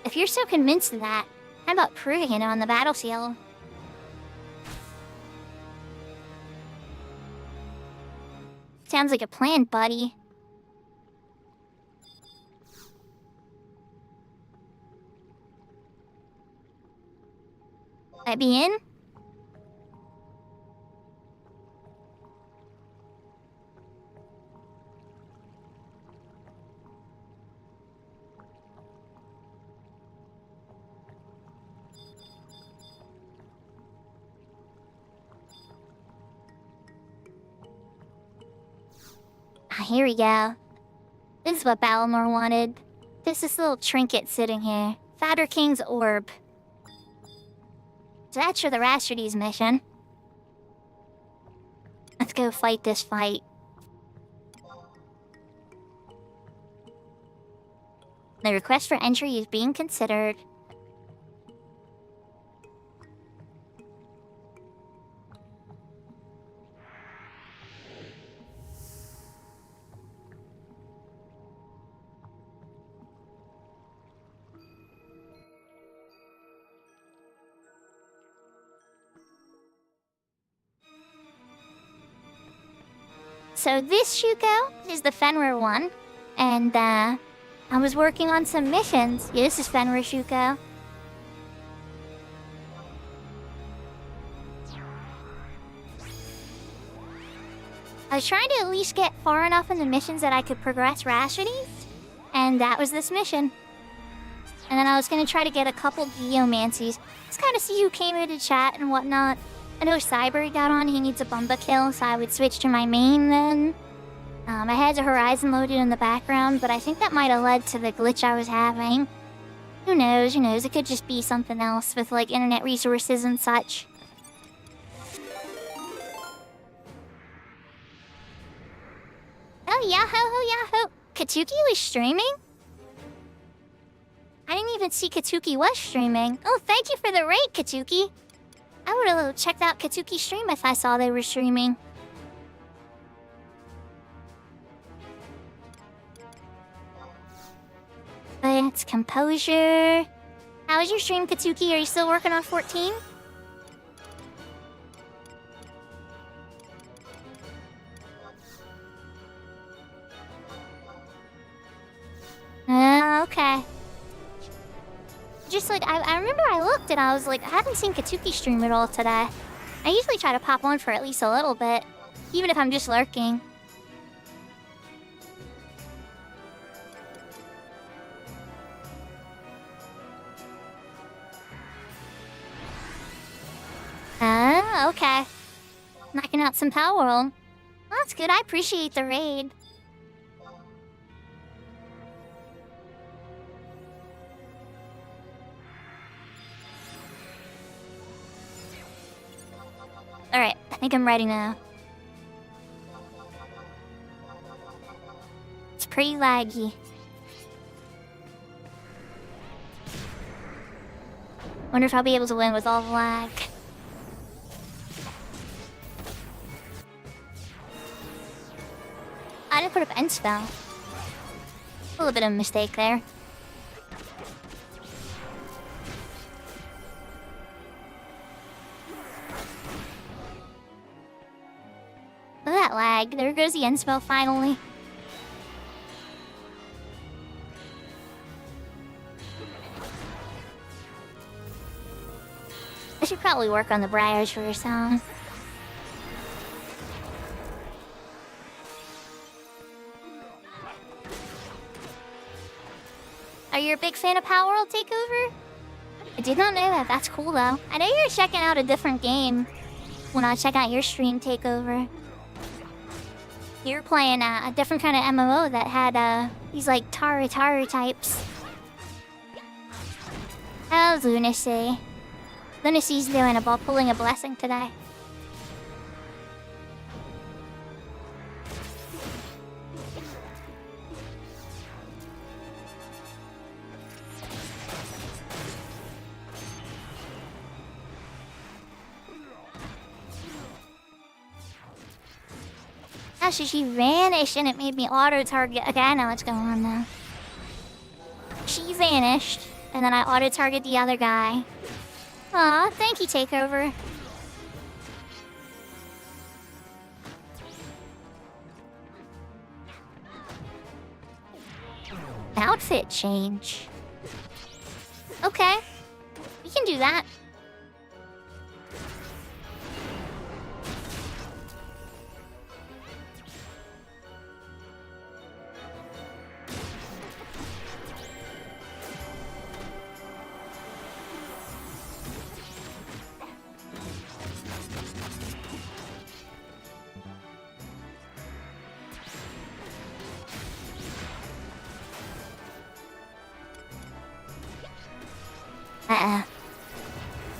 A: If you're so convinced of that, how about proving it on the battlefield? Sounds like a plan, buddy. I be in? Here we go. This is what Balamore wanted. This little trinket sitting here. Founder King's orb. So that's for the Rastardy's mission. Let's go fight this fight. The request for entry is being considered. So this Shuko is the Fenrir one, and I was working on some missions. Yeah, this is Fenrir Shuko. I was trying to at least get far enough in the missions that I could progress Rastardy's, and that was this mission. And then I was gonna try to get a couple Geomancies, just kind of see who came into chat and whatnot. I know Cyber got on, he needs a Bumba kill, so I would switch to my main then. I had the Horizon loaded in the background, but I think that might have led to the glitch I was having. Who knows, it could just be something else with like internet resources and such. Oh, yahoo! Katsuki was streaming? I didn't even see Katsuki was streaming. Oh, thank you for the raid, Katsuki! I would have checked out Katsuki's stream if I saw they were streaming. But it's composure. How was your stream, Katsuki? Are you still working on 14? Okay. Just like, I remember I looked and I was like, I haven't seen Katsuki stream at all today. I usually try to pop on for at least a little bit, even if I'm just lurking. Okay. Knocking out some Power World. Well, that's good, I appreciate the raid. Alright, I think I'm ready now. It's pretty laggy. Wonder if I'll be able to win with all the lag. I didn't put up end spell. A little bit of a mistake there. Look at that lag. There goes the end spell finally. I should probably work on the briars for a song. Are you a big fan of Power World Takeover? I did not know that. That's cool though. I know you're checking out a different game when I check out your stream takeover. You're playing a different kind of MMO that had these like Taru types. How's Lunacy? Lunacy's doing about pulling a blessing today. Actually, she vanished and it made me auto-target. Okay, I know what's going on now. She vanished, and then I auto-target the other guy. Aw, thank you, Takeover. Outfit change. Okay, we can do that.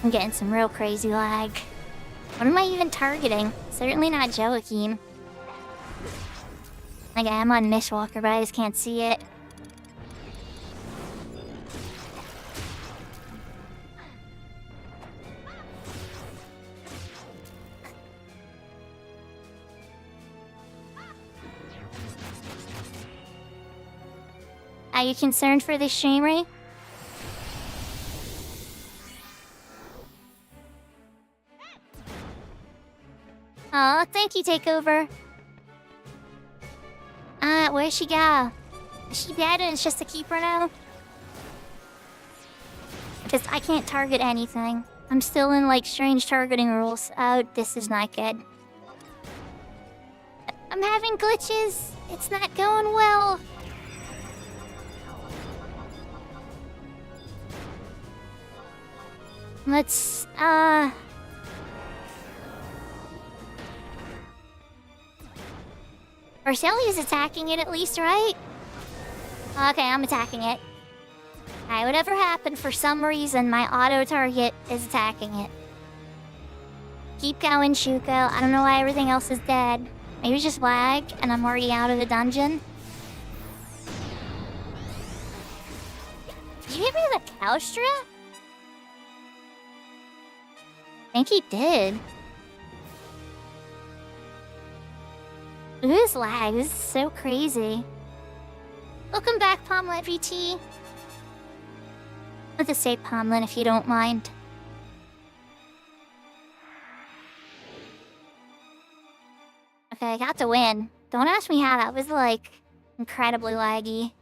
A: I'm getting some real crazy lag. What am I even targeting? Certainly not Joachim. Like, I am on Mishwalker, but I just can't see it. Are you concerned for this streamer? Aw, thank you, Takeover. Where'd she go? Is she dead and it's just a keeper now? Because I can't target anything. I'm still in, like, strange targeting rules. Oh, this is not good. I'm having glitches. It's not going well. Let's, Arcelia's attacking it at least, right? Okay, I'm attacking it. Alright, whatever happened, for some reason, my auto-target is attacking it. Keep going, Shuko. I don't know why everything else is dead. Maybe it's just lag, and I'm already out of the dungeon. Did you hit me with a Kalstra? I think he did. This lag, this is so crazy. Welcome back, Pomlet VT. Let's just say Pomlet if you don't mind. Okay, I got to win. Don't ask me how, that was like incredibly laggy.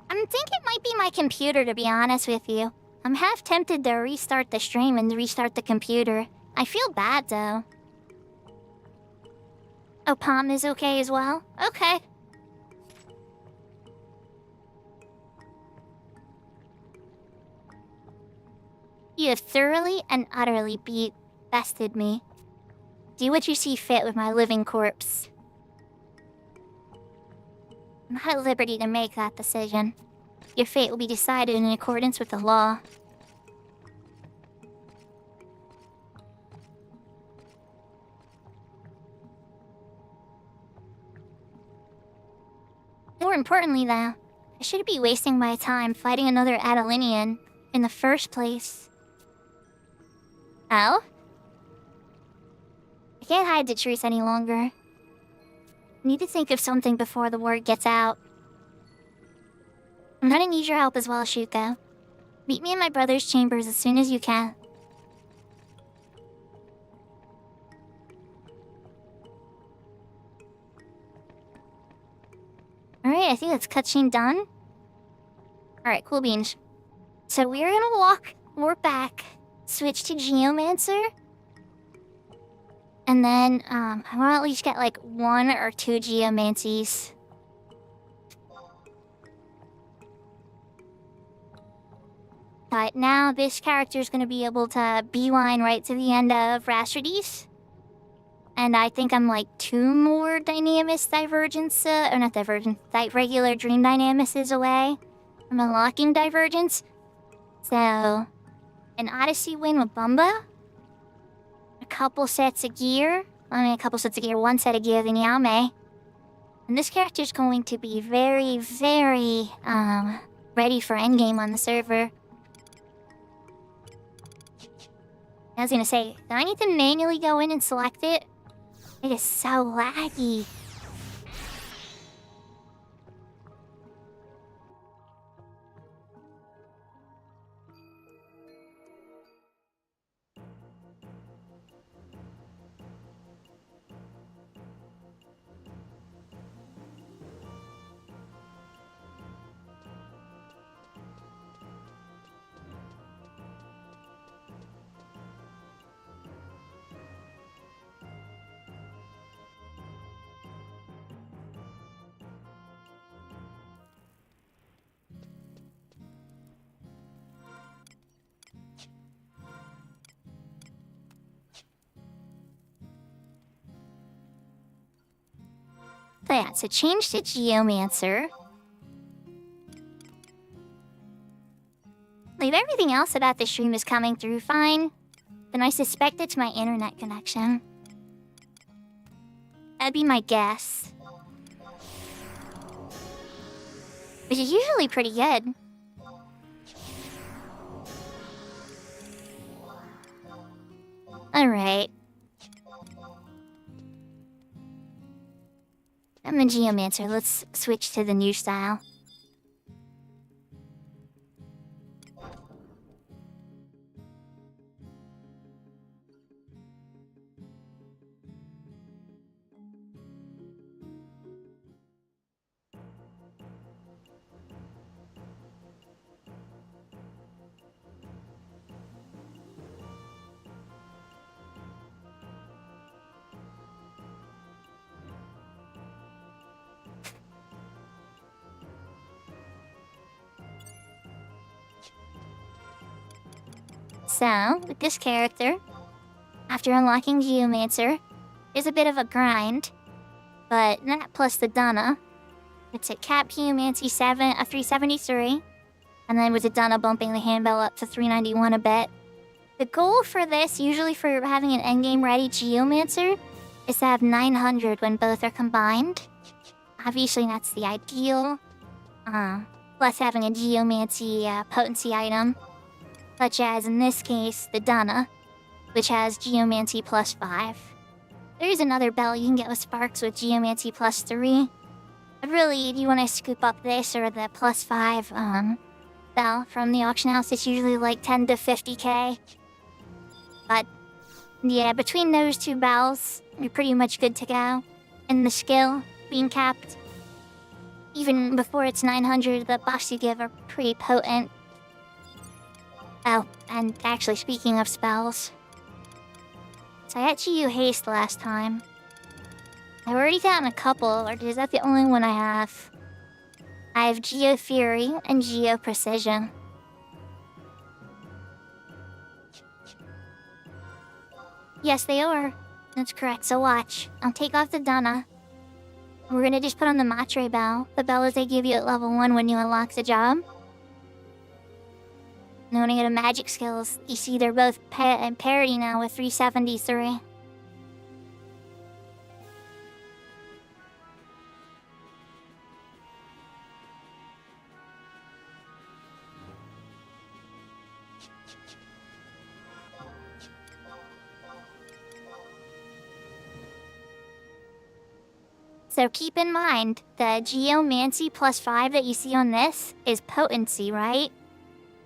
A: I think it might be my computer, to be honest with you. I'm half tempted to restart the stream and restart the computer. I feel bad, though. Oh, Palm is okay as well? Okay. You have thoroughly and utterly bested me. Do what you see fit with my living corpse. I'm not at liberty to make that decision. Your fate will be decided in accordance with the law. More importantly, though, I shouldn't be wasting my time fighting another Adelinian in the first place. Oh? I can't hide the truth any longer. I need to think of something before the word gets out. I'm gonna need your help as well, Shuko. Meet me in my brother's chambers as soon as you can. Alright, I think that's cutscene done. Alright, cool beans. So we're gonna warp back, switch to Geomancer. And then, I want to at least get like 1 or 2 Geomancies. But now this character is going to be able to beeline right to the end of Rhapsodies. And I think I'm like 2 more Dynamis Divergence, or not Divergence, regular Dream Dynamis away from unlocking Divergence. So, an Odyssey win with Bumba. A couple sets of gear. I mean, a couple sets of gear, 1 set of gear, then Yame. And this character's going to be very, very, ready for endgame on the server. I was gonna say, do I need to manually go in and select it? It is so laggy. So yeah, so change to Geomancer. Like, if everything else about the stream is coming through fine, then I suspect it's my internet connection. That'd be my guess. Which is usually pretty good. Alright. I'm a Geomancer. Let's switch to the new style. So, with this character, after unlocking Geomancer, is a bit of a grind, but that plus the Dunna, it's a Cap Geomancy 373, and then with the Dunna bumping the handbell up to 391 a bit. The goal for this, usually for having an endgame ready Geomancer, is to have 900 when both are combined. Obviously that's the ideal, plus having a Geomancy potency item. Such as, in this case, the Dunna, which has Geomancy plus 5. There is another bell you can get with Sparks with Geomancy plus 3. But really, if you want to scoop up this or the plus 5 bell from the auction house, it's usually like 10 to 50k. But, yeah, between those 2 bells, you're pretty much good to go. And the skill being capped. Even before it's 900, the buffs you give are pretty potent. Oh, and actually, speaking of spells, so I got you haste last time. I've already gotten a couple, or is that the only one I have? I have Geo Fury and Geo Precision. Yes, they are. That's correct, so watch. I'll take off the Dana. We're gonna just put on the Matre Bell. The bells they give you at level 1 when you unlock the job. And when you get to magic skills, you see they're both parity now with 373. So keep in mind, the Geomancy +5 that you see on this is potency, right?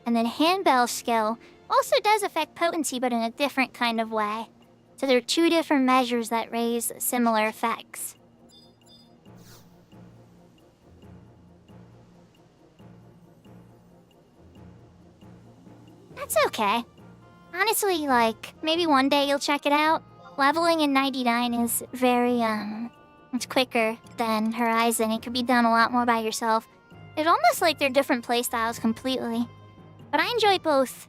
A: And then Handbell skill also does affect potency, but in a different kind of way. So there are two different measures that raise similar effects. That's okay. Honestly, like, maybe one day you'll check it out. Leveling in 99 is very, it's quicker than Horizon. It can be done a lot more by yourself. It's almost like they're different playstyles completely. But I enjoy both.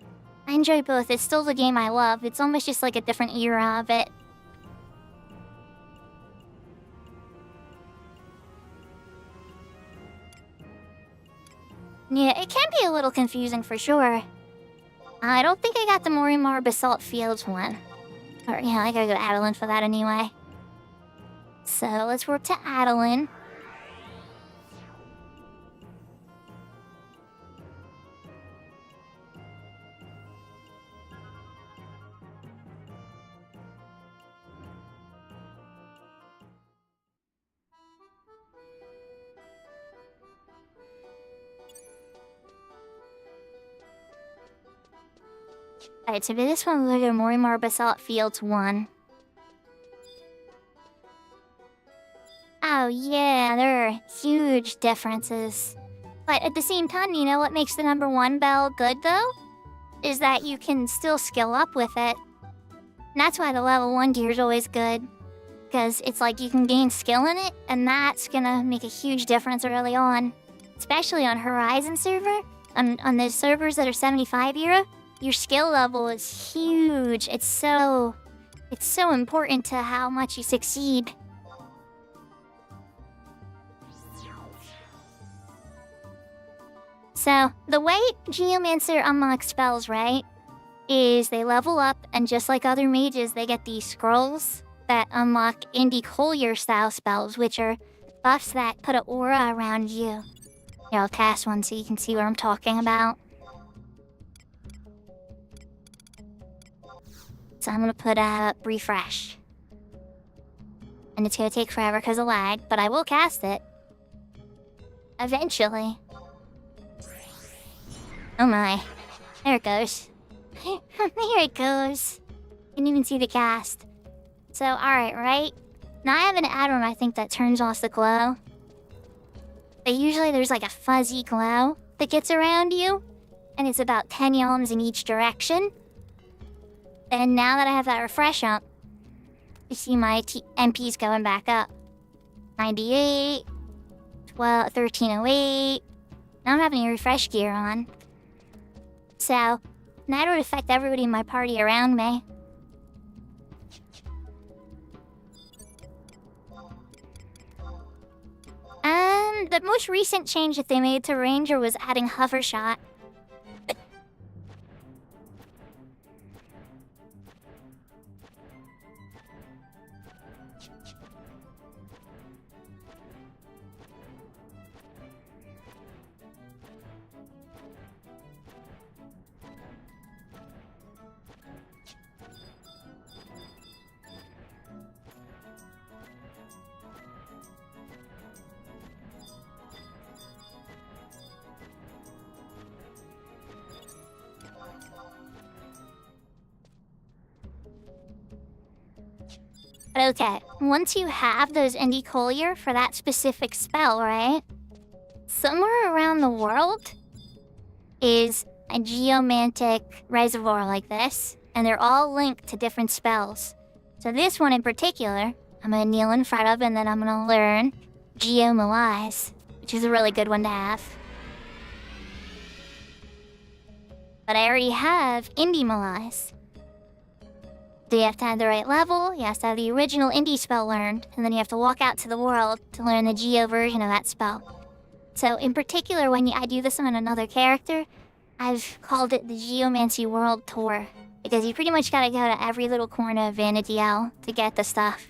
A: It's still the game I love. It's almost just like a different era of it. Yeah, it can be a little confusing for sure. I don't think I got the Morimar Basalt Fields one. Or, yeah, I gotta go to Adeline for that anyway. So, let's warp to Adeline. Alright, so this one we'll go to Morimar Basalt Fields 1. Oh yeah, there are huge differences. But at the same time, you know what makes the number 1 bell good though? Is that you can still skill up with it. And that's why the level 1 gear is always good. Because it's like you can gain skill in it, and that's gonna make a huge difference early on. Especially on Horizon server, on those servers that are 75 era, your skill level is huge. It's so important to how much you succeed. So, the way Geomancer unlocks spells, right, is they level up, and just like other mages, they get these scrolls that unlock Indy Collier style spells, which are buffs that put an aura around you. Here, I'll cast one so you can see what I'm talking about. So I'm gonna put a refresh. And it's gonna take forever because of lag, but I will cast it. Eventually. Oh my. There it goes. There it goes. Didn't even see the cast. So, alright, right? Now I have an add-on, I think, that turns off the glow. But usually there's like a fuzzy glow that gets around you. And it's about 10 yalms in each direction. And now that I have that refresh up, you see my MPs going back up. 98, 1308. Now I don't have any refresh gear on. So, that would affect everybody in my party around me. And the most recent change that they made to Ranger was adding hover shot. Okay, once you have those Indy Collier for that specific spell, right? Somewhere around the world is a geomantic reservoir like this, and they're all linked to different spells. So this one in particular I'm gonna kneel in front of, and then I'm gonna learn Geo Malaise, which is a really good one to have. But I already have Indie Malaise. So you have to have the right level, you have to have the original Indie spell learned, and then you have to walk out to the world to learn the Geo version of that spell. So in particular, when I do this on another character, I've called it the Geomancy World Tour, because you pretty much gotta go to every little corner of Vana'diel to get the stuff.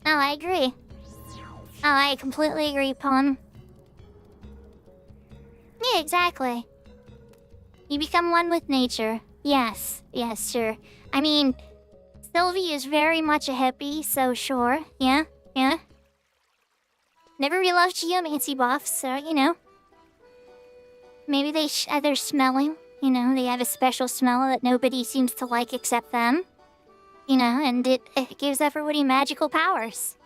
A: Oh, I agree. Oh, I completely agree, Pom. Yeah, exactly. You become one with nature. Yes, sure. I mean, Sylvie is very much a hippie, so sure. Yeah. Never really loved geomancy buffs, so, you know. Maybe they're smelling. You know, they have a special smell that nobody seems to like except them. You know, and it gives everybody magical powers.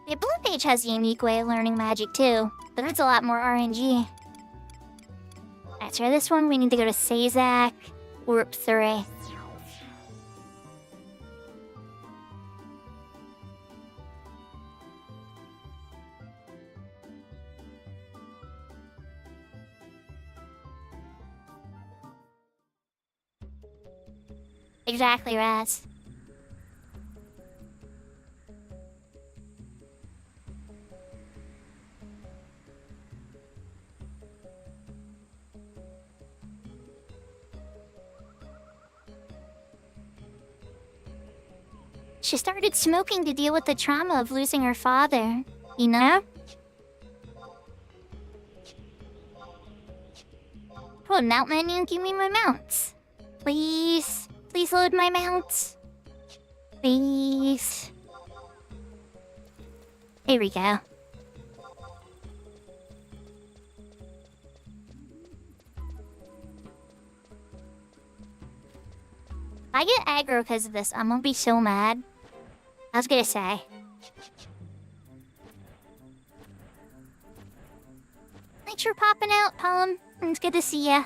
A: The blue page has a unique way of learning magic too, but that's a lot more RNG. Alright, so this one we need to go to Sazak, Warp 3. Exactly, Raz. She started smoking to deal with the trauma of losing her father, you know? Oh, mount menu, give me my mounts. Please. Please load my mounts. Please. Here we go. If I get aggro because of this, I'm gonna be so mad. I was gonna say. Thanks for popping out, Palm. It's good to see ya.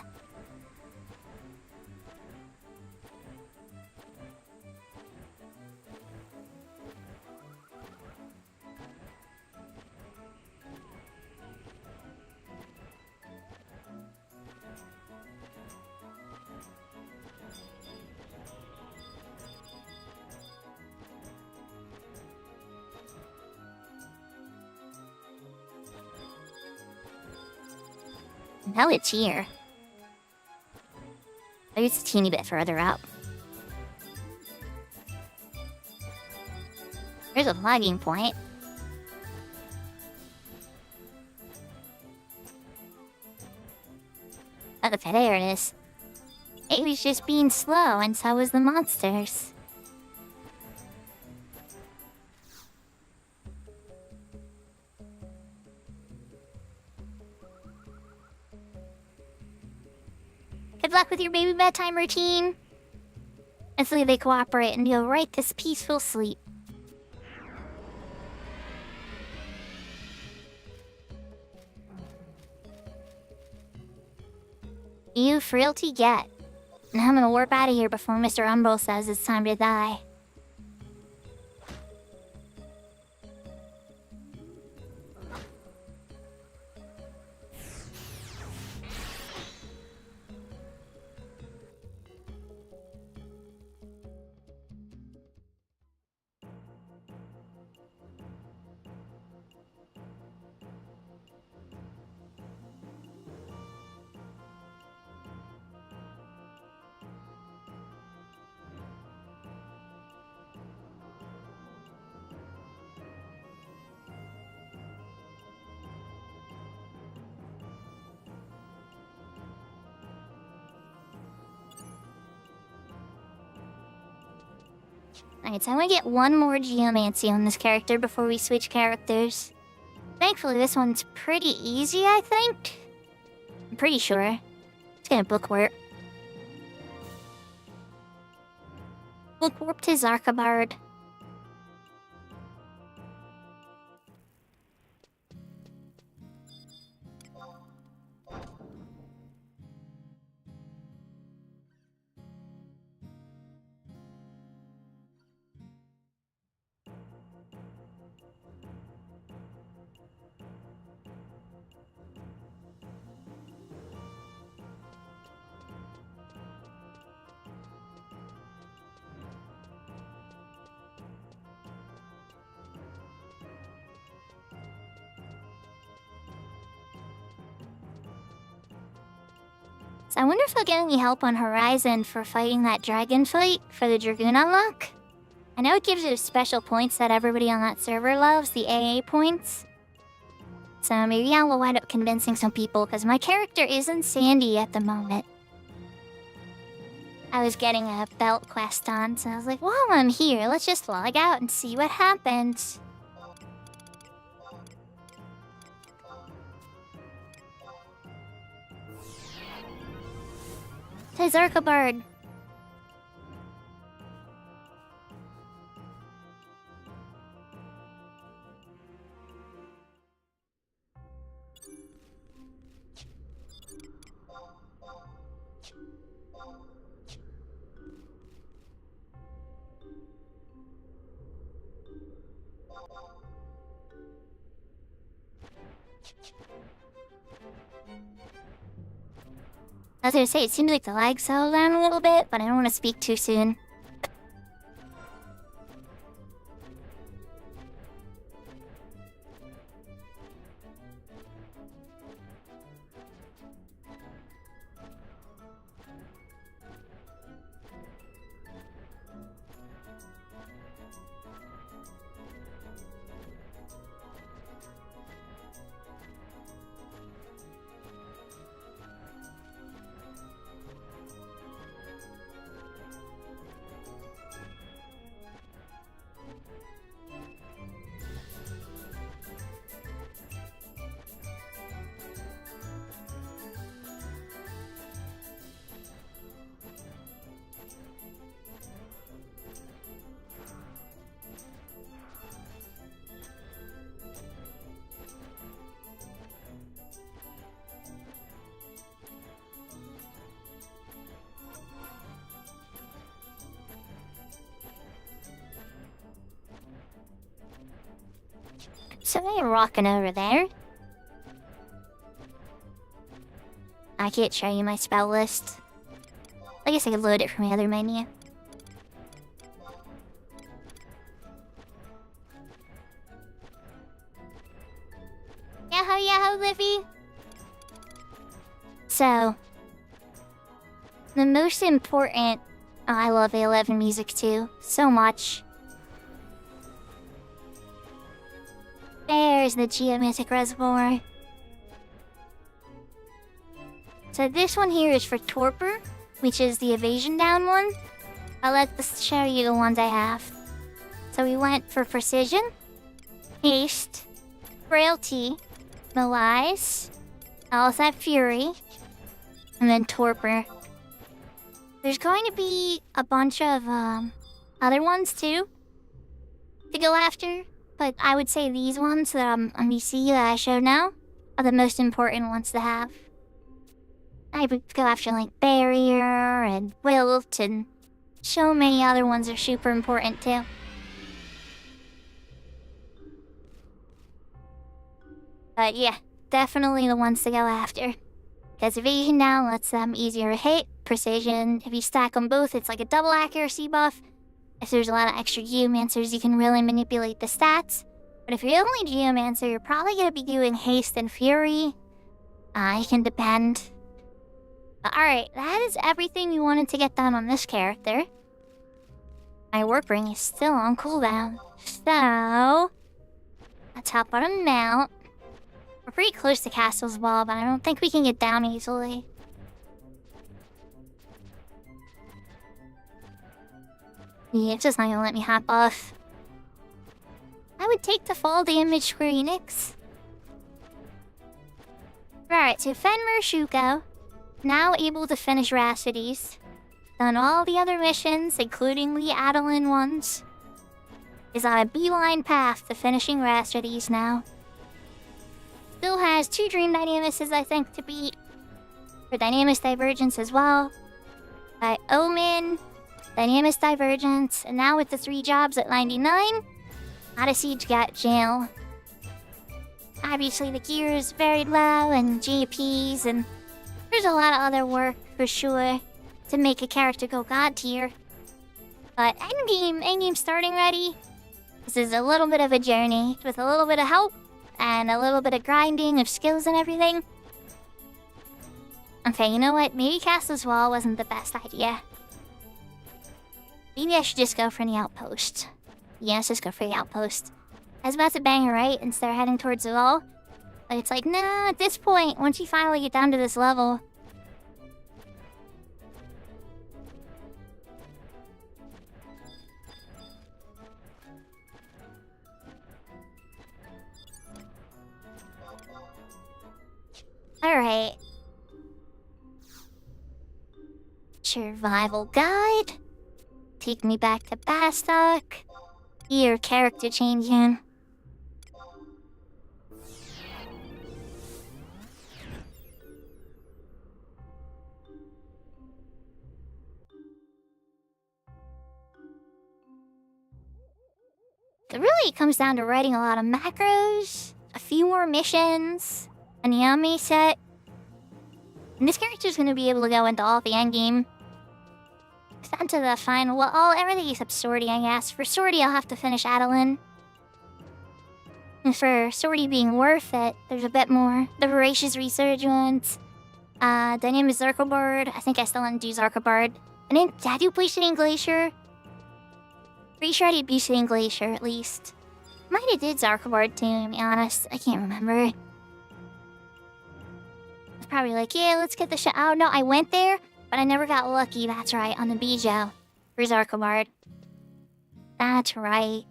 A: Now it's here. Maybe it's a teeny bit further up. There's a lagging point. Okay, there it is. It was just being slow, and so was the monsters. Good luck with your baby bedtime routine. Hopefully they cooperate and you'll right this peaceful sleep. You frailty get. Now I'm gonna warp out of here before Mr. Umbro says it's time to die. Alright, so I want to get one more geomancy on this character before we switch characters. Thankfully, this one's pretty easy, I think. I'm pretty sure. It's gonna bookwarp. Bookwarp to Zarkabard. So I wonder if I'll get any help on Horizon for fighting that dragon fight for the Dragoon unlock. I know it gives you special points that everybody on that server loves, the AA points. So maybe I will wind up convincing some people, because my character isn't Sandy at the moment. I was getting a belt quest on, so I was like, while I'm here, let's just log out and see what happens. To Zarkabard. I was gonna say, it seems like the lag settled down a little bit, but I don't want to speak too soon. So they're rocking over there. I can't show you my spell list. I guess I could load it from the other menu. Yahoo, yahoo, Livy! So, the most important... Oh, I love A11 music too. So much. There's the geomantic reservoir. So this one here is for Torpor, which is the evasion down one. Let's show you the ones I have. So we went for Precision, Haste, Frailty, Malice, Alisat Fury, and then Torpor. There's going to be a bunch of other ones too to go after. But I would say these ones that on BC that I showed now are the most important ones to have. I would go after like Barrier and Wilt, and so many other ones are super important too. But yeah, definitely the ones to go after. Because evasion down lets them easier to hit. Precision, if you stack them both, it's like a double accuracy buff. If there's a lot of extra Geomancers, you can really manipulate the stats. But if you're only Geomancer, you're probably going to be doing Haste and Fury. It can depend. Alright, that is everything we wanted to get done on this character. My work ring is still on cooldown. So, let's hop on a mount. We're pretty close to Castle's Wall, but I don't think we can get down easily. Yeah, it's just not gonna let me hop off. I would take the fall damage, Square Enix. Alright, so Fenrir Shuko, now able to finish Rhapsodies. Done all the other missions, including the Adeline ones. Is on a beeline path to finishing Rhapsodies now. Still has 2 Dream Dynamics, I think, to beat. For Dynamics Divergence as well. By Omen, Dynamics Divergence, and now with the 3 jobs at 99, Odyssey got jail. Obviously the gear is very low, and GPs, and there's a lot of other work, for sure, to make a character go god tier. But endgame starting ready. This is a little bit of a journey, with a little bit of help, and a little bit of grinding of skills and everything. Okay, you know what? Maybe Castle's Wall wasn't the best idea. Maybe I should just go for the outpost. Yeah, let's just go for the outpost. I was about to bang it right and start heading towards the wall. But it's like, nah, at this point, once you finally get down to this level... Alright. Survival guide. Take me back to Bastok. Here, character changing. It really comes down to writing a lot of macros, a few more missions, an Yami set. And this character's gonna be able to go into all the endgame. Down to the final, well, everything except Swordy, I guess. For Swordy, I'll have to finish Adeline. And for Swordy being worth it, there's a bit more. The Voracious Resurgence, Dynamic Zarkobard. I think I still didn't do Zarkobard. And then, did I do Bleaching Glacier? Pretty sure I did Bleaching Glacier, at least. Might have did Zarkobard too, to be honest. I can't remember. I was probably like, yeah, let's get the shot. Oh, no, I went there. But I never got lucky, that's right, on the Bijou for Zarkobard. That's right.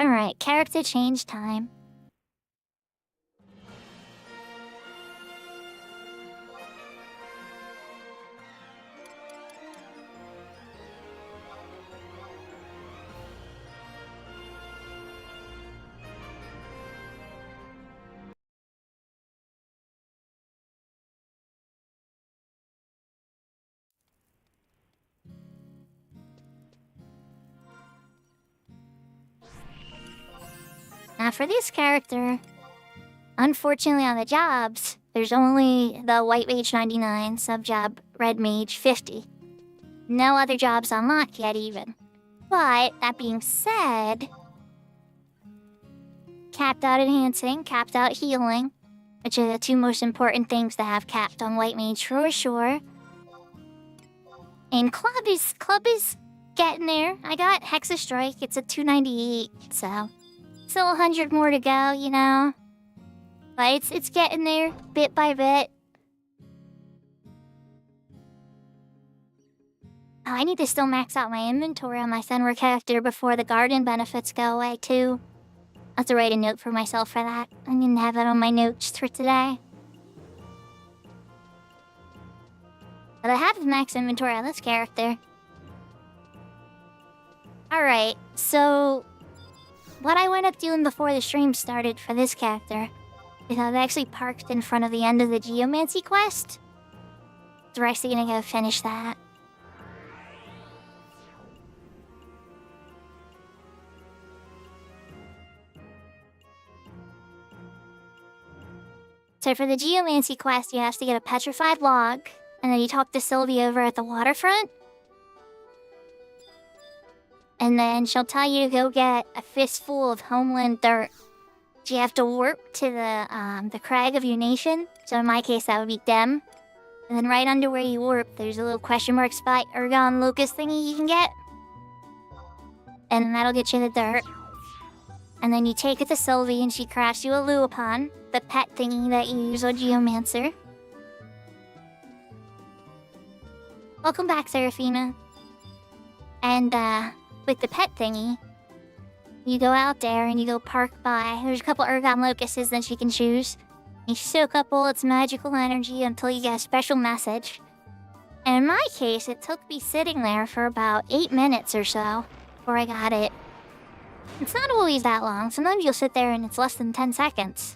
A: Alright, character change time. Now for this character, unfortunately on the jobs, there's only the White Mage 99, sub-job Red Mage 50. No other jobs unlocked yet even. But, that being said, capped out enhancing, capped out healing, which are the 2 most important things to have capped on White Mage for sure. And Club is getting there. I got Hexa Strike, it's a 298, so... Still 100 more to go, you know? But it's getting there, bit by bit. Oh, I need to still max out my inventory on my Fenrir character before the garden benefits go away, too. I'll have to write a note for myself for that. I didn't have that on my notes for today. But I have max inventory on this character. Alright, so... what I went up doing before the stream started for this character is I've actually parked in front of the end of the Geomancy quest. So we're actually gonna go finish that. So for the Geomancy quest, you have to get a petrified log, and then you talk to Sylvie over at the waterfront. And then she'll tell you to go get a fistful of homeland dirt. You have to warp to the crag of your nation. So in my case, that would be Dem. And then right under where you warp, there's a little question mark spot, Ergon Locust thingy you can get. And that'll get you the dirt. And then you take it to Sylvie and she crafts you a Luopon, the pet thingy that you use on Geomancer. Welcome back, Seraphina. And, with the pet thingy, you go out there and you go park by. There's a couple Ergon locusts that you can choose. You soak up all its magical energy until you get a special message. And in my case, it took me sitting there for about 8 minutes or so before I got it. It's not always that long. Sometimes you'll sit there and it's less than 10 seconds.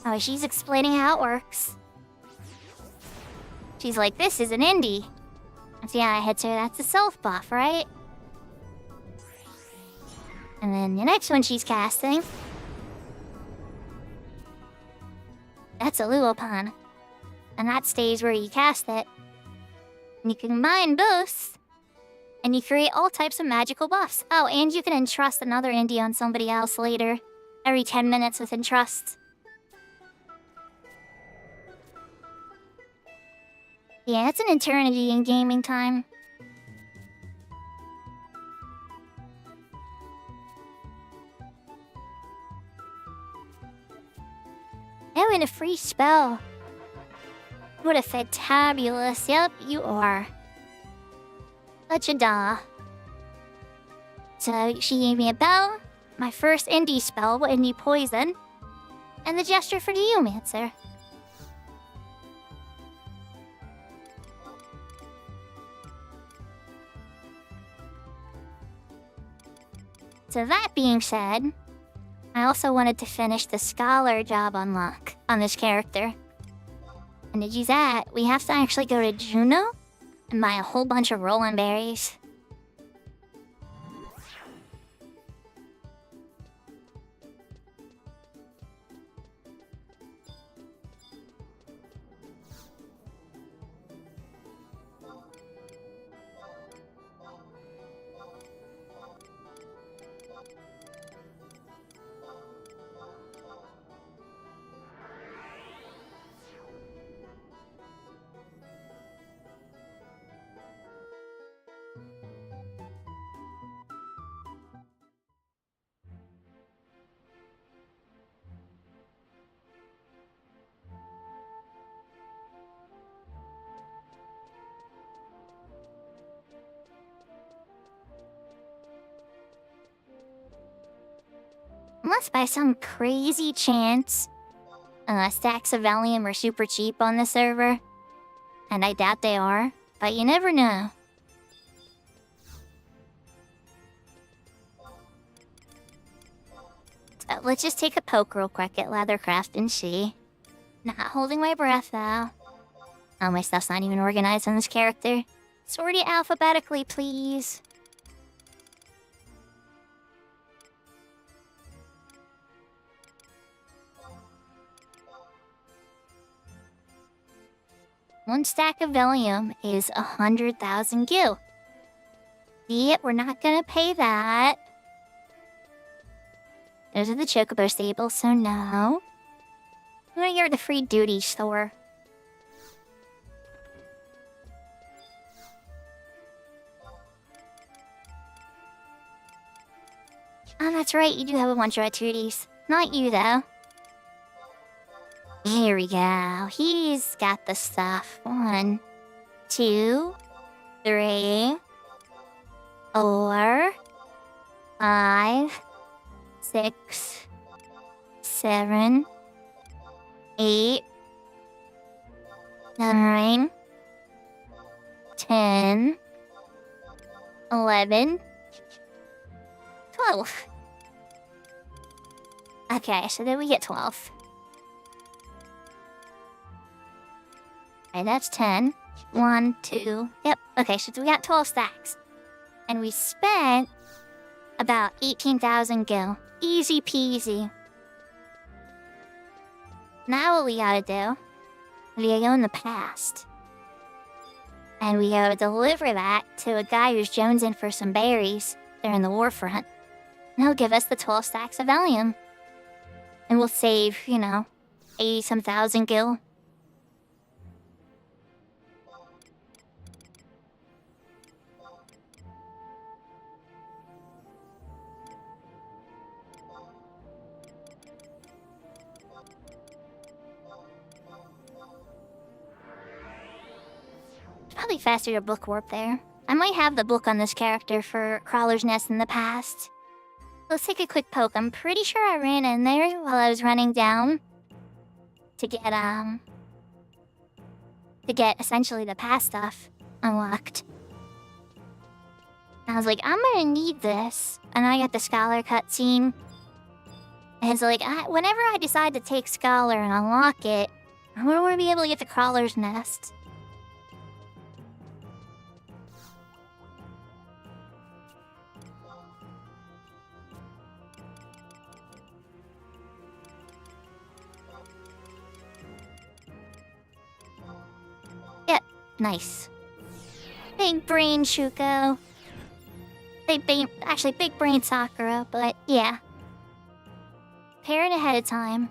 A: Oh, she's explaining how it works. She's like, this is an indie. So yeah, I hit her, that's a self buff, right? And then the next one she's casting, that's a Luopan. And that stays where you cast it. And you can combine both, and you create all types of magical buffs. Oh, and you can entrust another indie on somebody else later. Every 10 minutes with entrust. Yeah, it's an eternity in gaming time. Oh, and a free spell. What a fantabulous. Yep, you are. Such a da. So, she gave me a bell, my first indie spell, indie poison, and the gesture for the Geomancer. So that being said, I also wanted to finish the Scholar job unlock on this character. And to do that, we have to actually go to Juno and buy a whole bunch of Roland berries. Unless by some crazy chance, stacks of Valium are super cheap on the server. And I doubt they are, but you never know. So let's just take a poke real quick at Leathercraft and see. Not holding my breath, though. Oh, my stuff's not even organized on this character. Sort it alphabetically, please. One stack of Valium is 100,000 gil. Yep, we're not gonna pay that. Those are the Chocobo stables, so no. I'm gonna go to the free duty store. Oh, that's right, you do have a bunch of Aturities. Not you, though. Here we go. He's got the stuff. 1, 2, 3, 4, 5, 6, 7, 8, 9, 10, 11, 12. Okay, so then we get 12. Okay, that's 10. 1, 2. Yep. Okay, so we got 12 stacks. And we spent about 18,000 gil. Easy peasy. Now what we gotta do, we gotta go in the past. And we gotta deliver that to a guy who's jonesing for some berries. They're in the war front. And he'll give us the 12 stacks of Valium. And we'll save, 80-some thousand gil. probably faster to book warp there. I might have the book on this character for Crawler's Nest in the past. Let's take a quick poke. I'm pretty sure I ran in there while I was running down to get essentially the past stuff unlocked. I was like, I'm gonna need this. And I got the Scholar cutscene. And it's like, whenever I decide to take Scholar and unlock it, I want to be able to get the Crawler's Nest. Yep, nice. Big brain Shuko. Actually, big brain Sakura, but yeah. Prepare it ahead of time.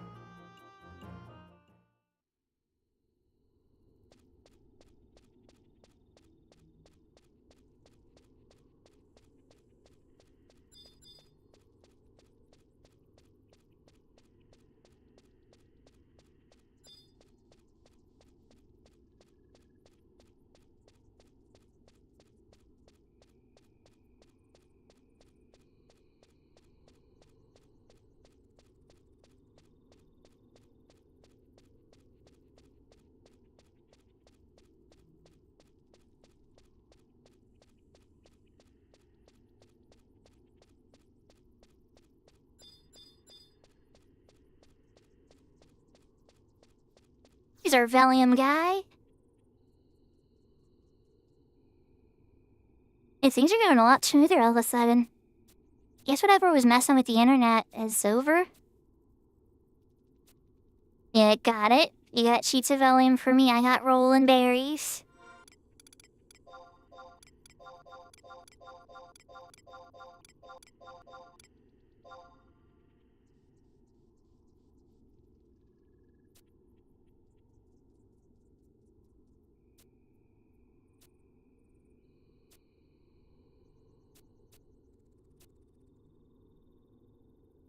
A: He's our Valium guy. And things are going a lot smoother all of a sudden. Guess whatever was messing with the internet is over. Yeah, got it. You got sheets of Valium for me, I got rolling berries.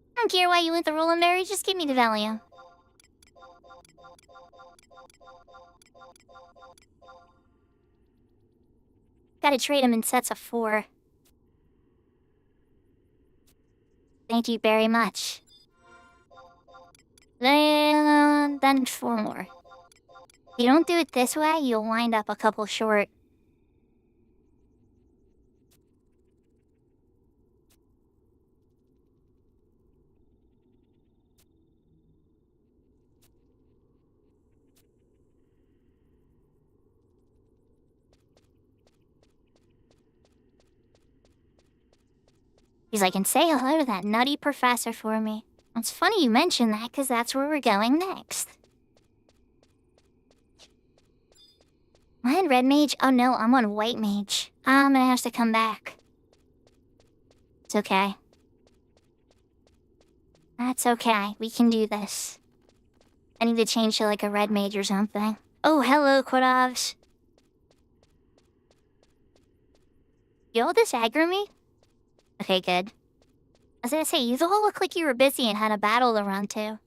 A: I don't care why you want the rolling berries, just give me the Valium. Gotta trade them in sets of 4. Thank you very much. Then 4 more. If you don't do it this way, you'll wind up a couple short. He's like, and say hello to that nutty professor for me. It's funny you mention that, because that's where we're going next. Am I on Red Mage? Oh no, I'm on White Mage. I'm gonna have to come back. It's okay. That's okay, we can do this. I need to change to like a Red Mage or something. Oh, hello, Quadovs. You'll just aggro me? Okay, good. I was gonna say, you all look like you were busy and had a battle to run to.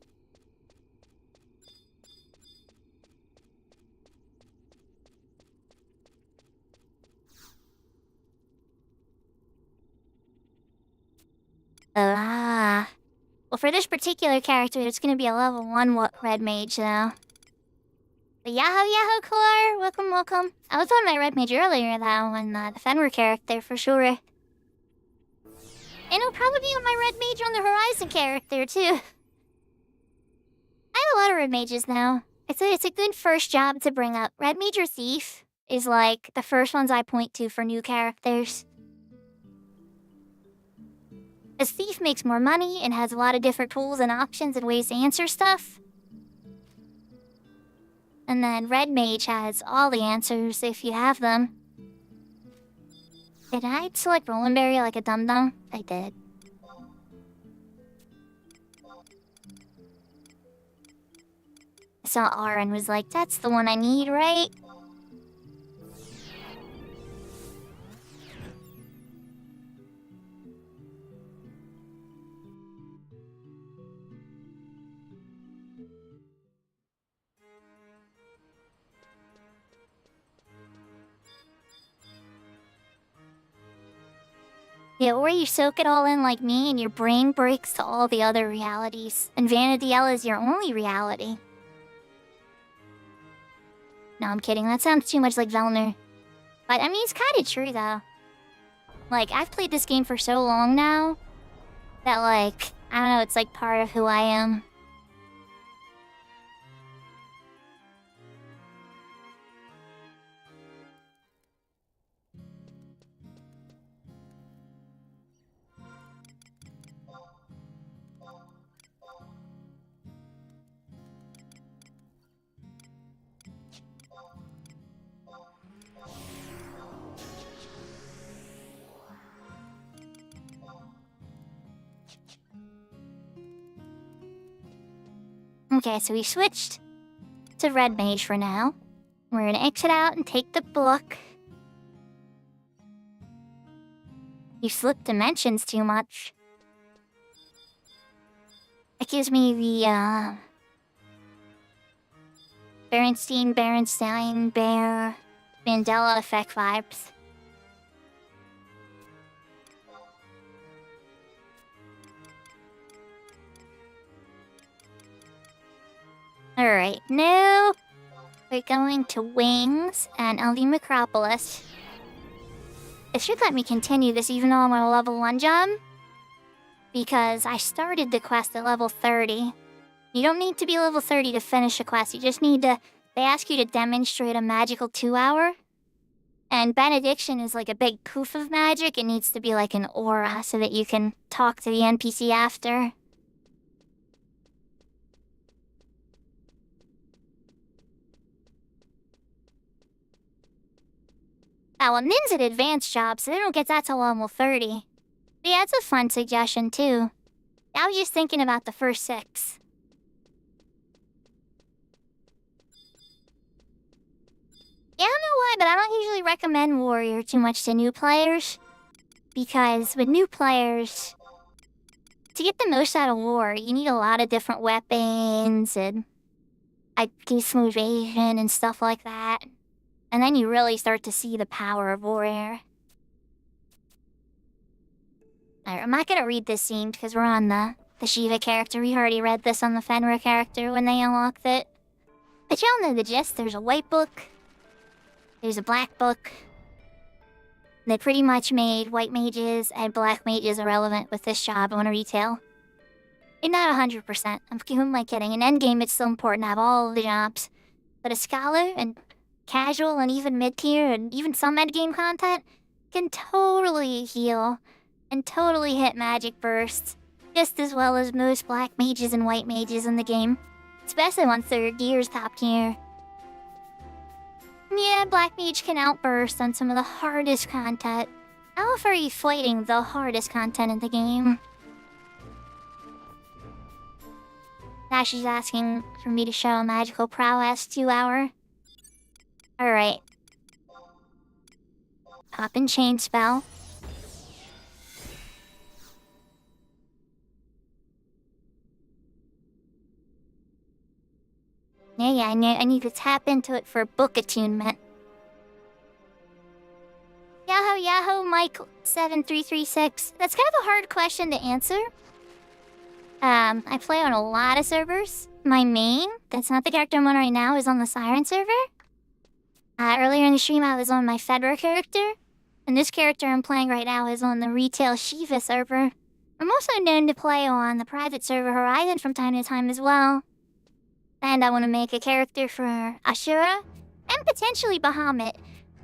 A: Ah. Well, for this particular character, it's gonna be a level 1 Red Mage, though. But Yahoo Core! Welcome, welcome. I was on my Red Mage earlier, though, and the Fenrir character, for sure. And I'll probably be on my Red Mage on the Horizon character, too. I have a lot of Red Mages now. It's a good first job to bring up. Red Mage or Thief is like the first ones I point to for new characters. As Thief makes more money and has a lot of different tools and options and ways to answer stuff. And then Red Mage has all the answers if you have them. Did I select Rolling Berry like a dum-dum? I did. I saw R and was like, that's the one I need, right? Yeah, or you soak it all in like me and your brain breaks to all the other realities, and Vanity L is your only reality. No, I'm kidding. That sounds too much like Velner. But, I mean, it's kind of true, though. Like, I've played this game for so long now that, like, I don't know, it's like part of who I am. Okay, so we switched to Red Mage for now. We're gonna exit out and take the book. You slipped dimensions too much. It gives me the, Bear, Mandela effect vibes. Alright, now we're going to Wings and LD Macropolis. It should let me continue this even though I'm on a level 1 job, because I started the quest at level 30. You don't need to be level 30 to finish a quest, you just need to... They ask you to demonstrate a magical 2-hour. And Benediction is like a big poof of magic, it needs to be like an aura so that you can talk to the NPC after. Well, Nin's an advanced job, so they don't get that till level 30. But yeah, that's a fun suggestion, too. I was just thinking about the first 6. Yeah, I don't know why, but I don't usually recommend Warrior too much to new players. Because with new players, to get the most out of War, you need a lot of different weapons and smooth evasion and stuff like that. And then you really start to see the power of Warrior. Alright, I'm not gonna read this scene because we're on the Shiva character. We already read this on the Fenrir character when they unlocked it. But y'all know the gist. There's a white book. There's a black book. They pretty much made white mages and black mages irrelevant with this job on a retail. And not 100%. Who am I kidding? In endgame, it's still important to have all of the jobs. But a scholar and casual and even mid-tier and even some endgame content can totally heal and totally hit magic bursts just as well as most black mages and white mages in the game. Especially once their gear's top tier. Yeah, black mage can outburst on some of the hardest content. How often are you fighting the hardest content in the game? Now she's asking for me to show a magical prowess 2-hour. Alright. Pop and chain spell. Yeah, I need to tap into it for book attunement. Yahoo, Mike7336. That's kind of a hard question to answer. I play on a lot of servers. My main, that's not the character I'm on right now, is on the Siren server. Earlier in the stream, I was on my Fedra character. And this character I'm playing right now is on the retail Shiva server. I'm also known to play on the private server Horizon from time to time as well. And I want to make a character for Ashura and potentially Bahamut.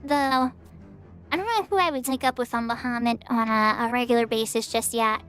A: Though, I don't know who I would link up with on Bahamut on a regular basis just yet.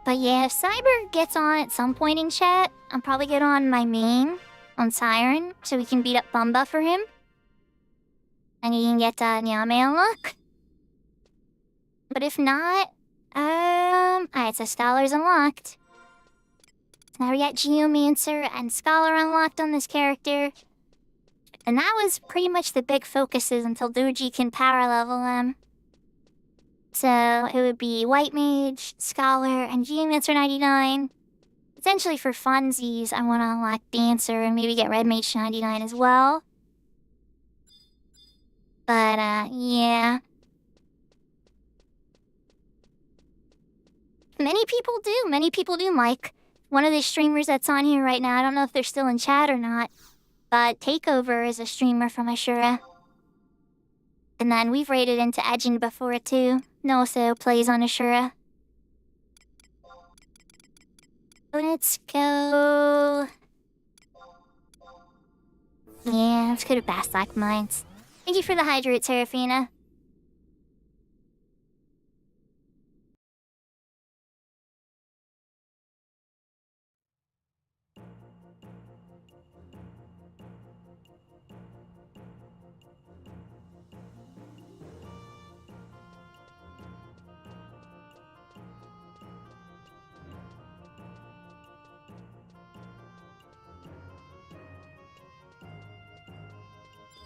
A: But yeah, if Cyber gets on at some point in chat, I'll probably get on my main, on Siren, so we can beat up Bumba for him. and you can get Nyame unlock. But if not, alright, so Scholar's unlocked. So now we got Geomancer and Scholar unlocked on this character. And that was pretty much the big focuses until Doji can power level them. So it would be White Mage, Scholar, and Geomancer 99. Essentially for funsies, I want to unlock Dancer and maybe get Red Mage 99 as well. But, yeah. Many people do, Mike. One of the streamers that's on here right now, I don't know if they're still in chat or not, but Takeover is a streamer from Ashura. And then we've raided into Edgin before too. Noso plays on Ashura. Let's go... Yeah, let's go to Bastak Mines. Thank you for the hydrate, Serafina.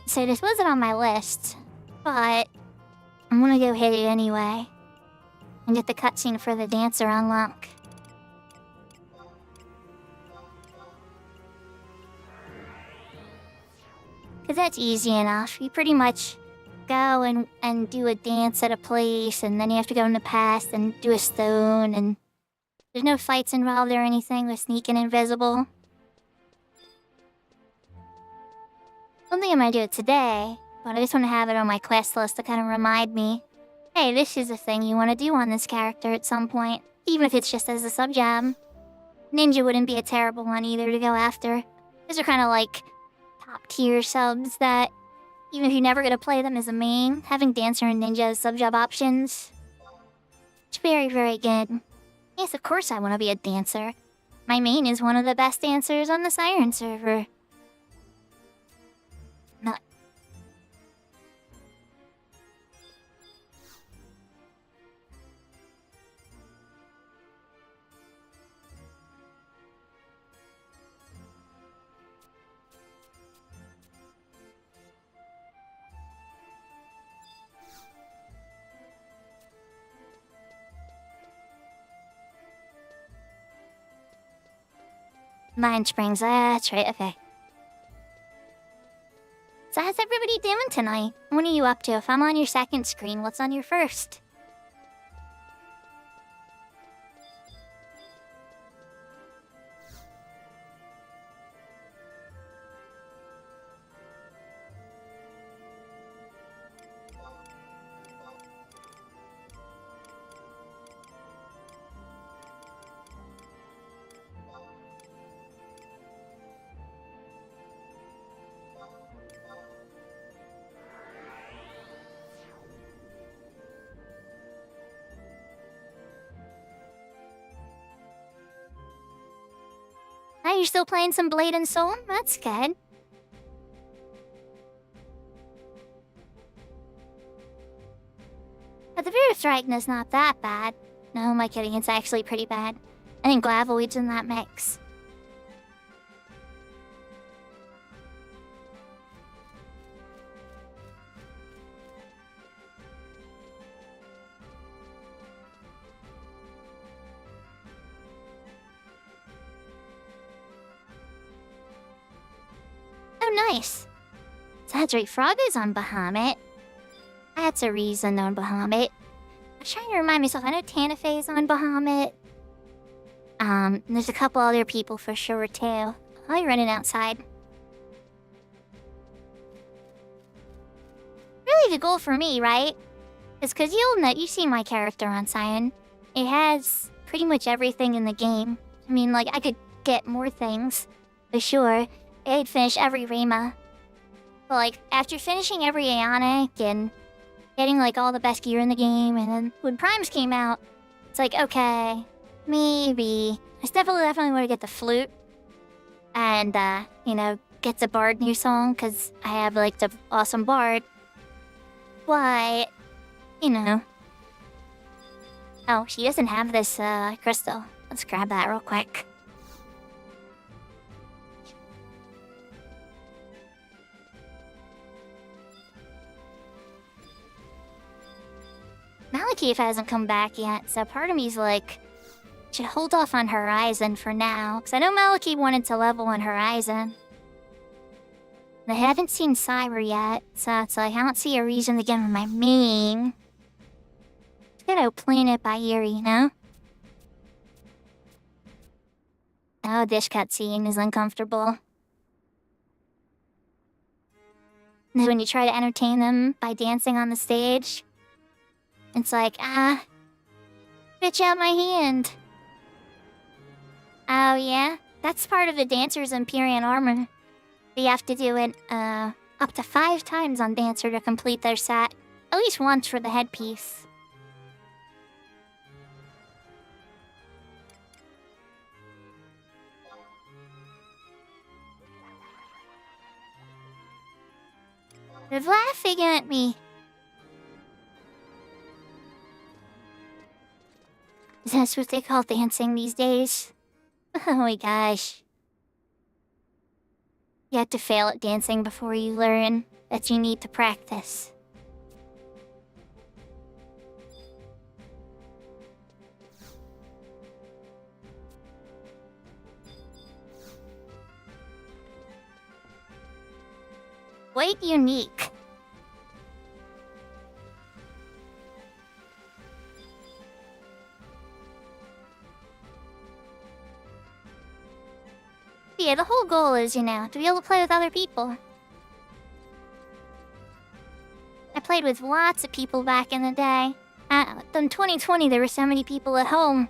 A: So this wasn't on my list, but I'm gonna go hit it anyway and get the cutscene for the dancer unlock. Cause that's easy enough. You pretty much go and do a dance at a place, and then you have to go in the past and do a stone, and there's no fights involved or anything with sneaking invisible. I don't think I'm gonna do it today, but I just want to have it on my quest list to kind of remind me, hey, this is a thing you want to do on this character at some point, even if it's just as a sub-job. Ninja wouldn't be a terrible one either to go after. Those are kind of like top-tier subs that, even if you're never gonna play them as a main, having Dancer and Ninja as sub-job options, it's very, very good. Yes, of course I want to be a dancer. My main is one of the best dancers on the Siren server. No. Mind Springs, that's right, okay. So how's everybody doing tonight? What are you up to? If I'm on your second screen, what's on your first? Oh, you're still playing some Blade and Soul? That's good. But the Virus Strike's not that bad. No, am I kidding? It's actually pretty bad. I think Glavoid's in that mix. Oh, nice. So that's right, Frog is on Bahamut. That's a reason on Bahamut. I'm trying to remind myself, I know Tanafei's on Bahamut. There's a couple other people for sure, too. Oh, you're running outside. Really the goal for me, right? Is because you've seen my character on Cyan. It has pretty much everything in the game. I mean, like, I could get more things, for sure. I'd finish every Rema. But, like, after finishing every Aeonic and getting, like, all the best gear in the game, and then when Primes came out, it's like, okay, maybe. I definitely want to get the flute. And, you know, get the Bard new song, because I have, like, the awesome Bard. What? You know. Oh, she doesn't have this, crystal. Let's grab that real quick. Malekith hasn't come back yet, so part of me's like, should hold off on Horizon for now, because I know Malekith wanted to level on Horizon. I haven't seen Cyber yet, so it's like, I don't see a reason to give him my main. Just gotta plan it by ear, you know? Oh, this cutscene is uncomfortable. When you try to entertain them by dancing on the stage, it's like, bitch out my hand. Oh yeah? That's part of the Dancer's Empyrean armor. You have to do it, up to 5 times on Dancer to complete their set. At least once for the headpiece. They're laughing at me. Is that what they call dancing these days? Oh my gosh. You have to fail at dancing before you learn that you need to practice. Quite unique. Yeah, the whole goal is, you know, to be able to play with other people. I played with lots of people back in the day. In 2020, there were so many people at home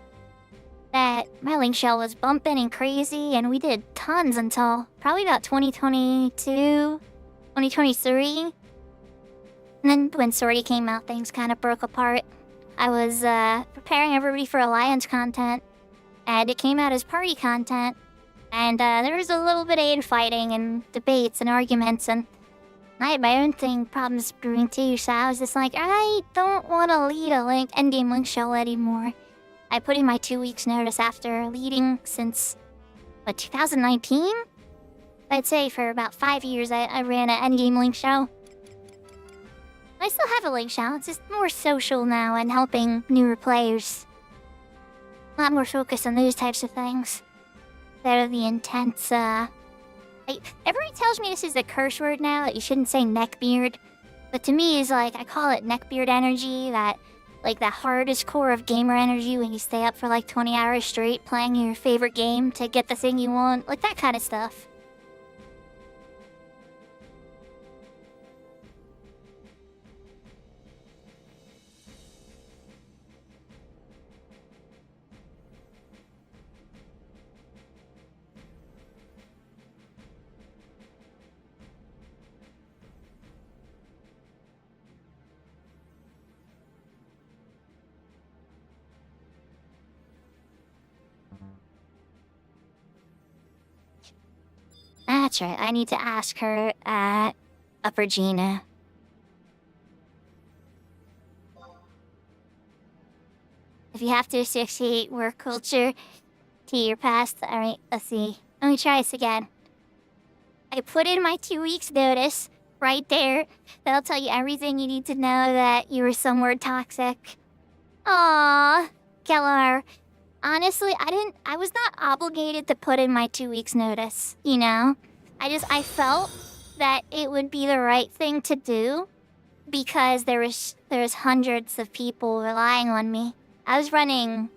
A: that my link shell was bumping and crazy, and we did tons until probably about 2022, 2023. And then when Sortie came out, things kind of broke apart. I was preparing everybody for Alliance content, and it came out as party content. And there was a little bit of infighting and debates and arguments, and I had my own problems brewing too, so I was just like, I don't want to lead a endgame link shell anymore. I put in my 2 weeks notice after leading since, 2019? I'd say for about 5 years I ran an endgame link show. I still have a link show, it's just more social now and helping newer players. A lot more focus on those types of things. Instead of the intense, everybody tells me this is a curse word now, that you shouldn't say neckbeard. But to me, it's like, I call it neckbeard energy, that, like, the hardest core of gamer energy when you stay up for, 20 hours straight playing your favorite game to get the thing you want. Like, that kind of stuff. That's right, I need to ask her at Upper Gina. If you have to associate work culture to your past, alright, let's see. Let me try this again. I put in my 2 weeks notice, right there. That'll tell you everything you need to know that you were somewhere toxic. Aww, Kellar. Honestly, I was not obligated to put in my 2 weeks notice, you know? I felt that it would be the right thing to do because there was hundreds of people relying on me. I was running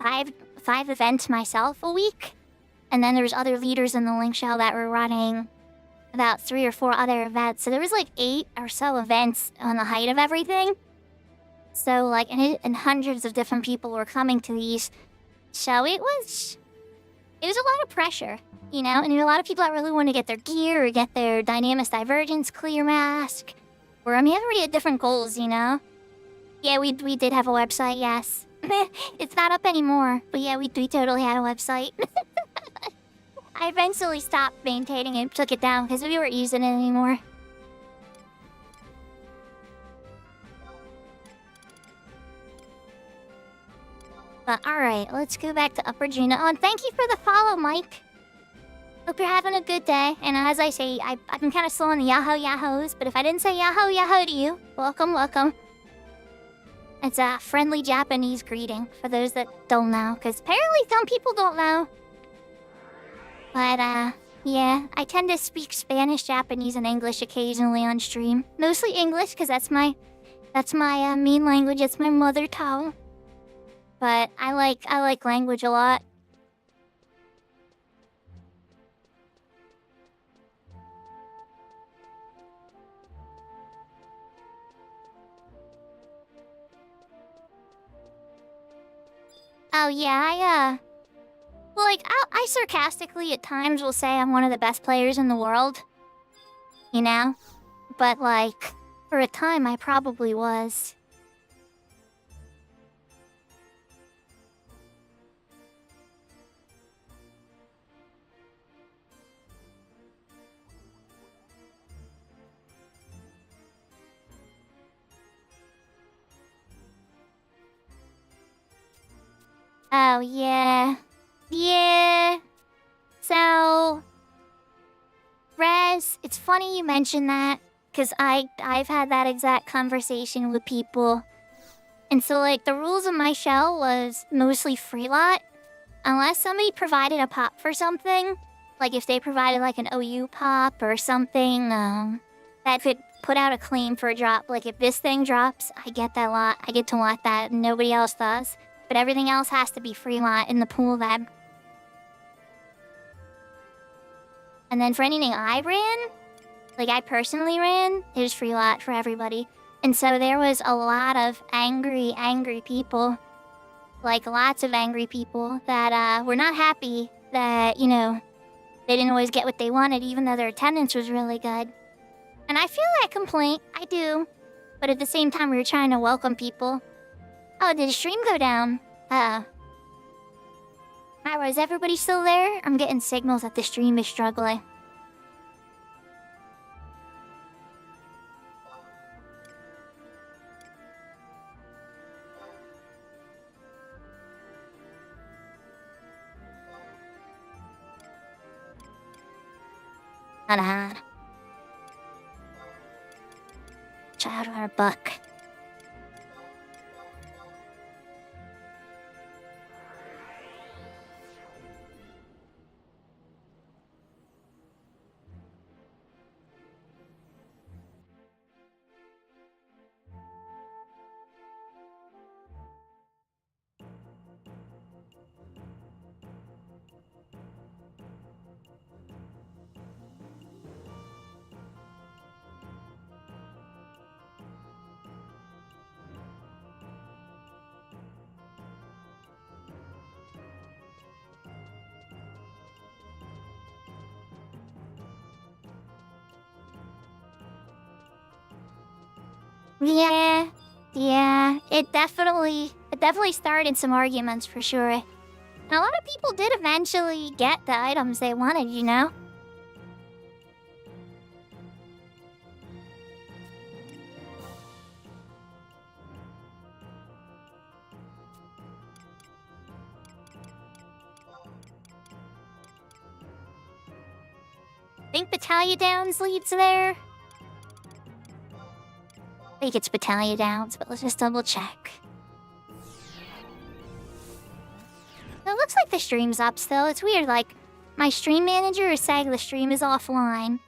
A: five events myself a week, and then there was other leaders in the link shell that were running about 3 or 4 other events. So there was 8 or so events on the height of everything. So and hundreds of different people were coming to these. So it was a lot of pressure, you know? And a lot of people that really want to get their gear or get their Dynamis Divergence clear mask. Or, everybody had different goals, you know? Yeah, we did have a website, yes. It's not up anymore, but yeah, we totally had a website. I eventually stopped maintaining it, took it down, because we weren't using it anymore. But alright, let's go back to Upper Gina. Oh, and thank you for the follow, Mike. Hope you're having a good day. And as I say, I've been kind of slow on the yahos, but if I didn't say yaho to you, welcome, welcome. It's a friendly Japanese greeting for those that don't know, because apparently some people don't know. But, yeah, I tend to speak Spanish, Japanese, and English occasionally on stream. Mostly English, because that's my main language, it's my mother tongue. But I like language a lot. Oh yeah, well, like, I sarcastically at times will say I'm one of the best players in the world. You know? But, like, for a time I probably was. Oh, yeah. Yeah. So, Rez, it's funny you mention that, because I've had that exact conversation with people. And so, like, the rules of my shell was mostly free lot. Unless somebody provided a pop for something, like if they provided, like, an OU pop or something, that could put out a claim for a drop. Like, if this thing drops, I get that lot. I get to lot that, and nobody else does. But everything else has to be free lot in the pool lab. And then for anything I ran, like I personally ran, it was free lot for everybody. And so there was a lot of angry people. Like lots of angry people that were not happy that, you know, they didn't always get what they wanted even though their attendance was really good. And I feel that complaint, I do. But at the same time we were trying to welcome people. Oh, did the stream go down? Alright, is everybody still there? I'm getting signals that the stream is struggling. Hold on. Child or a book. Yeah, it definitely started some arguments for sure. And a lot of people did eventually get the items they wanted, you know? Think Battalion Downs leads there? I think it's Battalion Downs, but let's just double check. It looks like the stream's up still. It's weird, like, my stream manager is saying the stream is offline.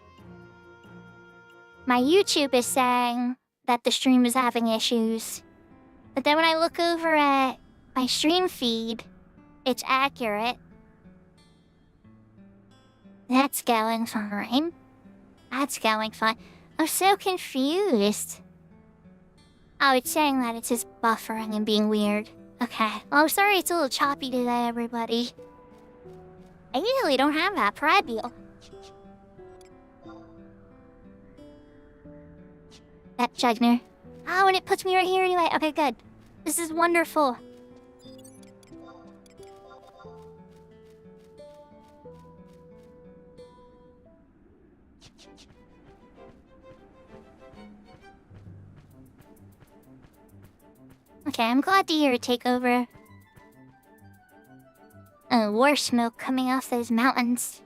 A: My YouTube is saying that the stream is having issues. But then when I look over at my stream feed, it's accurate. That's going fine. That's going fine. I'm so confused. Oh, it's saying that it's just buffering and being weird. Okay. Well, I'm sorry it's a little choppy today, everybody. I usually don't have that problem. That Jugner. Oh, and it puts me right here anyway. Okay, good. This is wonderful. Okay, I'm glad to hear it take over. War smoke coming off those mountains.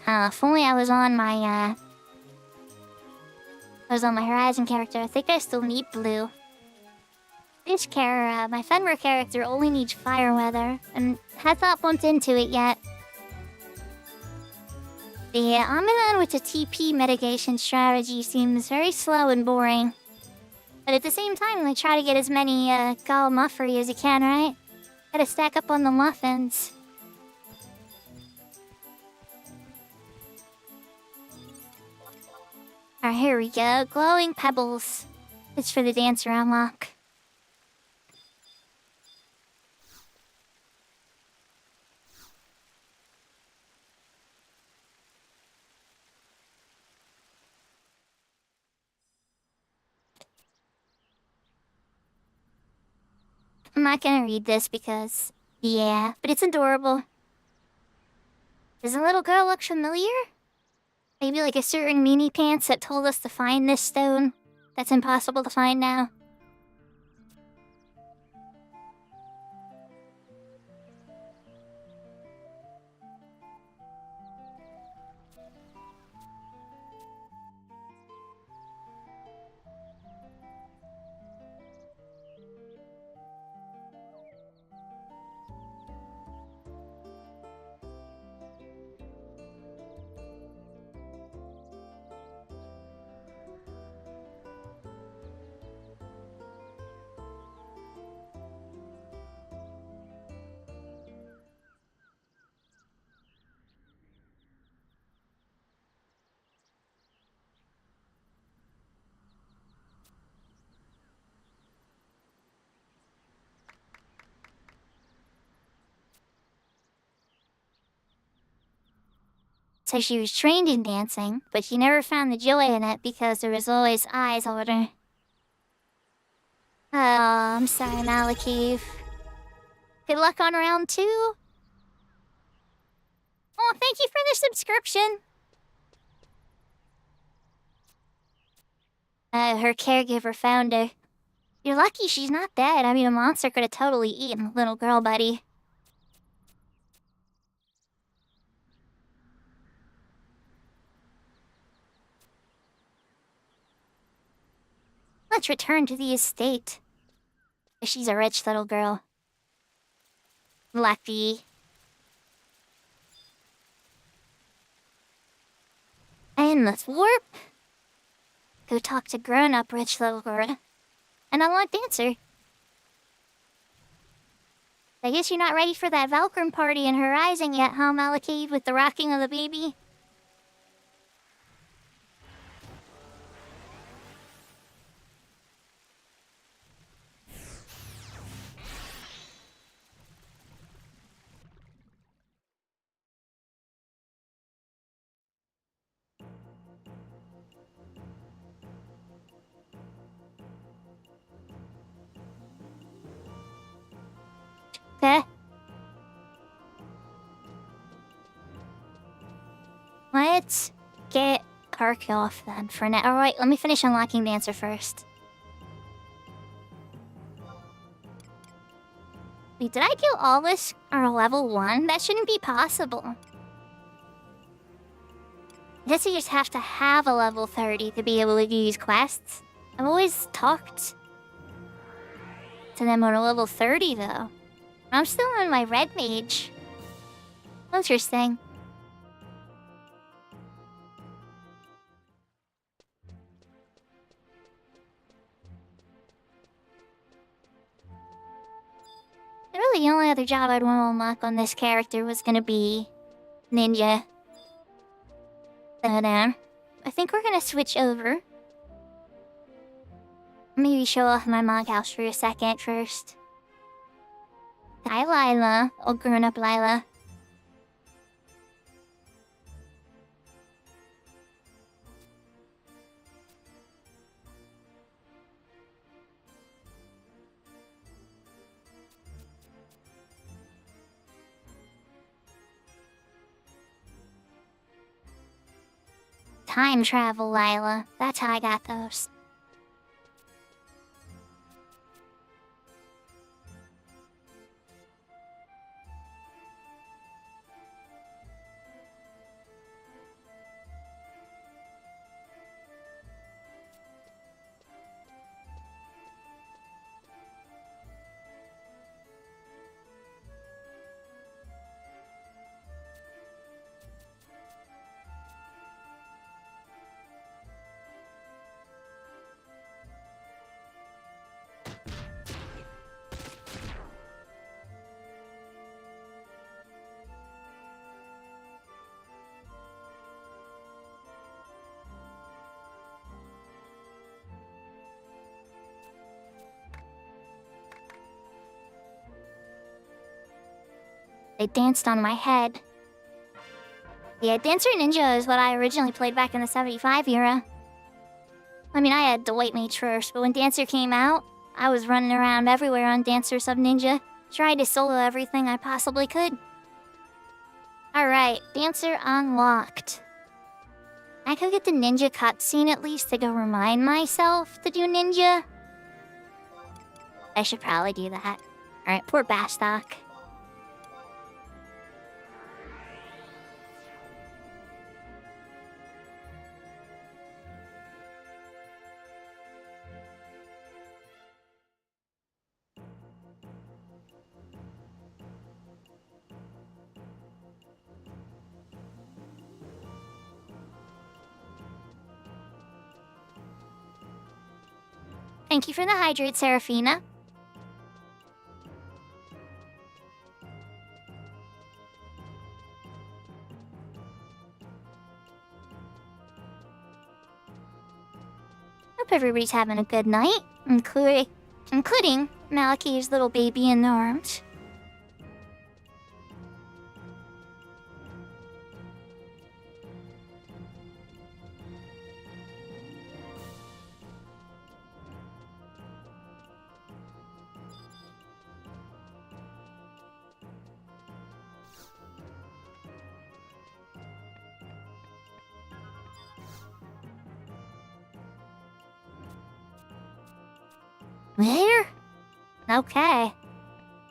A: If only I was on my Horizon character. I think I still need blue. My Fenrir character only needs fire weather, and has not bumped into it yet. The Amadan with the TP mitigation strategy seems very slow and boring. But at the same time, they try to get as many Gal Muffery as you can, right? Gotta stack up on the muffins. Alright, here we go. Glowing pebbles. It's for the dancer unlock. I'm not gonna read this because... yeah, but it's adorable. Does the little girl look familiar? Maybe like a certain meanie pants that told us to find this stone that's impossible to find now. So she was trained in dancing, but she never found the joy in it because there was always eyes on her. Oh, I'm sorry, Malakeith. Good luck on round 2. Oh, thank you for the subscription. Her caregiver found her. You're lucky she's not dead. I mean, a monster could have totally eaten the little girl buddy. Let's return to the estate. She's a rich little girl. Lucky. And let's warp. Go talk to grown-up rich little girl. And unlock dancer. I guess you're not ready for that Valkyrie party in Horizon yet, huh, Malakade, with the rocking of the baby? Okay. Let's get Kark off then for now. Alright, let me finish unlocking the answer first. Wait, did I do all this on level 1? That shouldn't be possible. I guess you just have to have a level 30 to be able to use quests. I've always talked to them on a level 30 though. I'm still on my red mage. Interesting. Really, the only other job I'd want to unlock on this character was gonna be ninja. But I think we're gonna switch over. Maybe show off my monk house for a second first. Hi, Lila. Oh, grown-up Lila. Time travel, Lila. That's how I got those. They danced on my head. Yeah, Dancer Ninja is what I originally played back in the 75 era. I mean, I had the White Mage first, but when Dancer came out, I was running around everywhere on Dancer Sub Ninja, trying to solo everything I possibly could. Alright, Dancer unlocked. I could get the ninja cutscene at least to go remind myself to do ninja. I should probably do that. Alright, poor Bastok. Thank you for the hydrate, Seraphina. Hope everybody's having a good night, including Malachi's little baby in the arms. Where? Okay.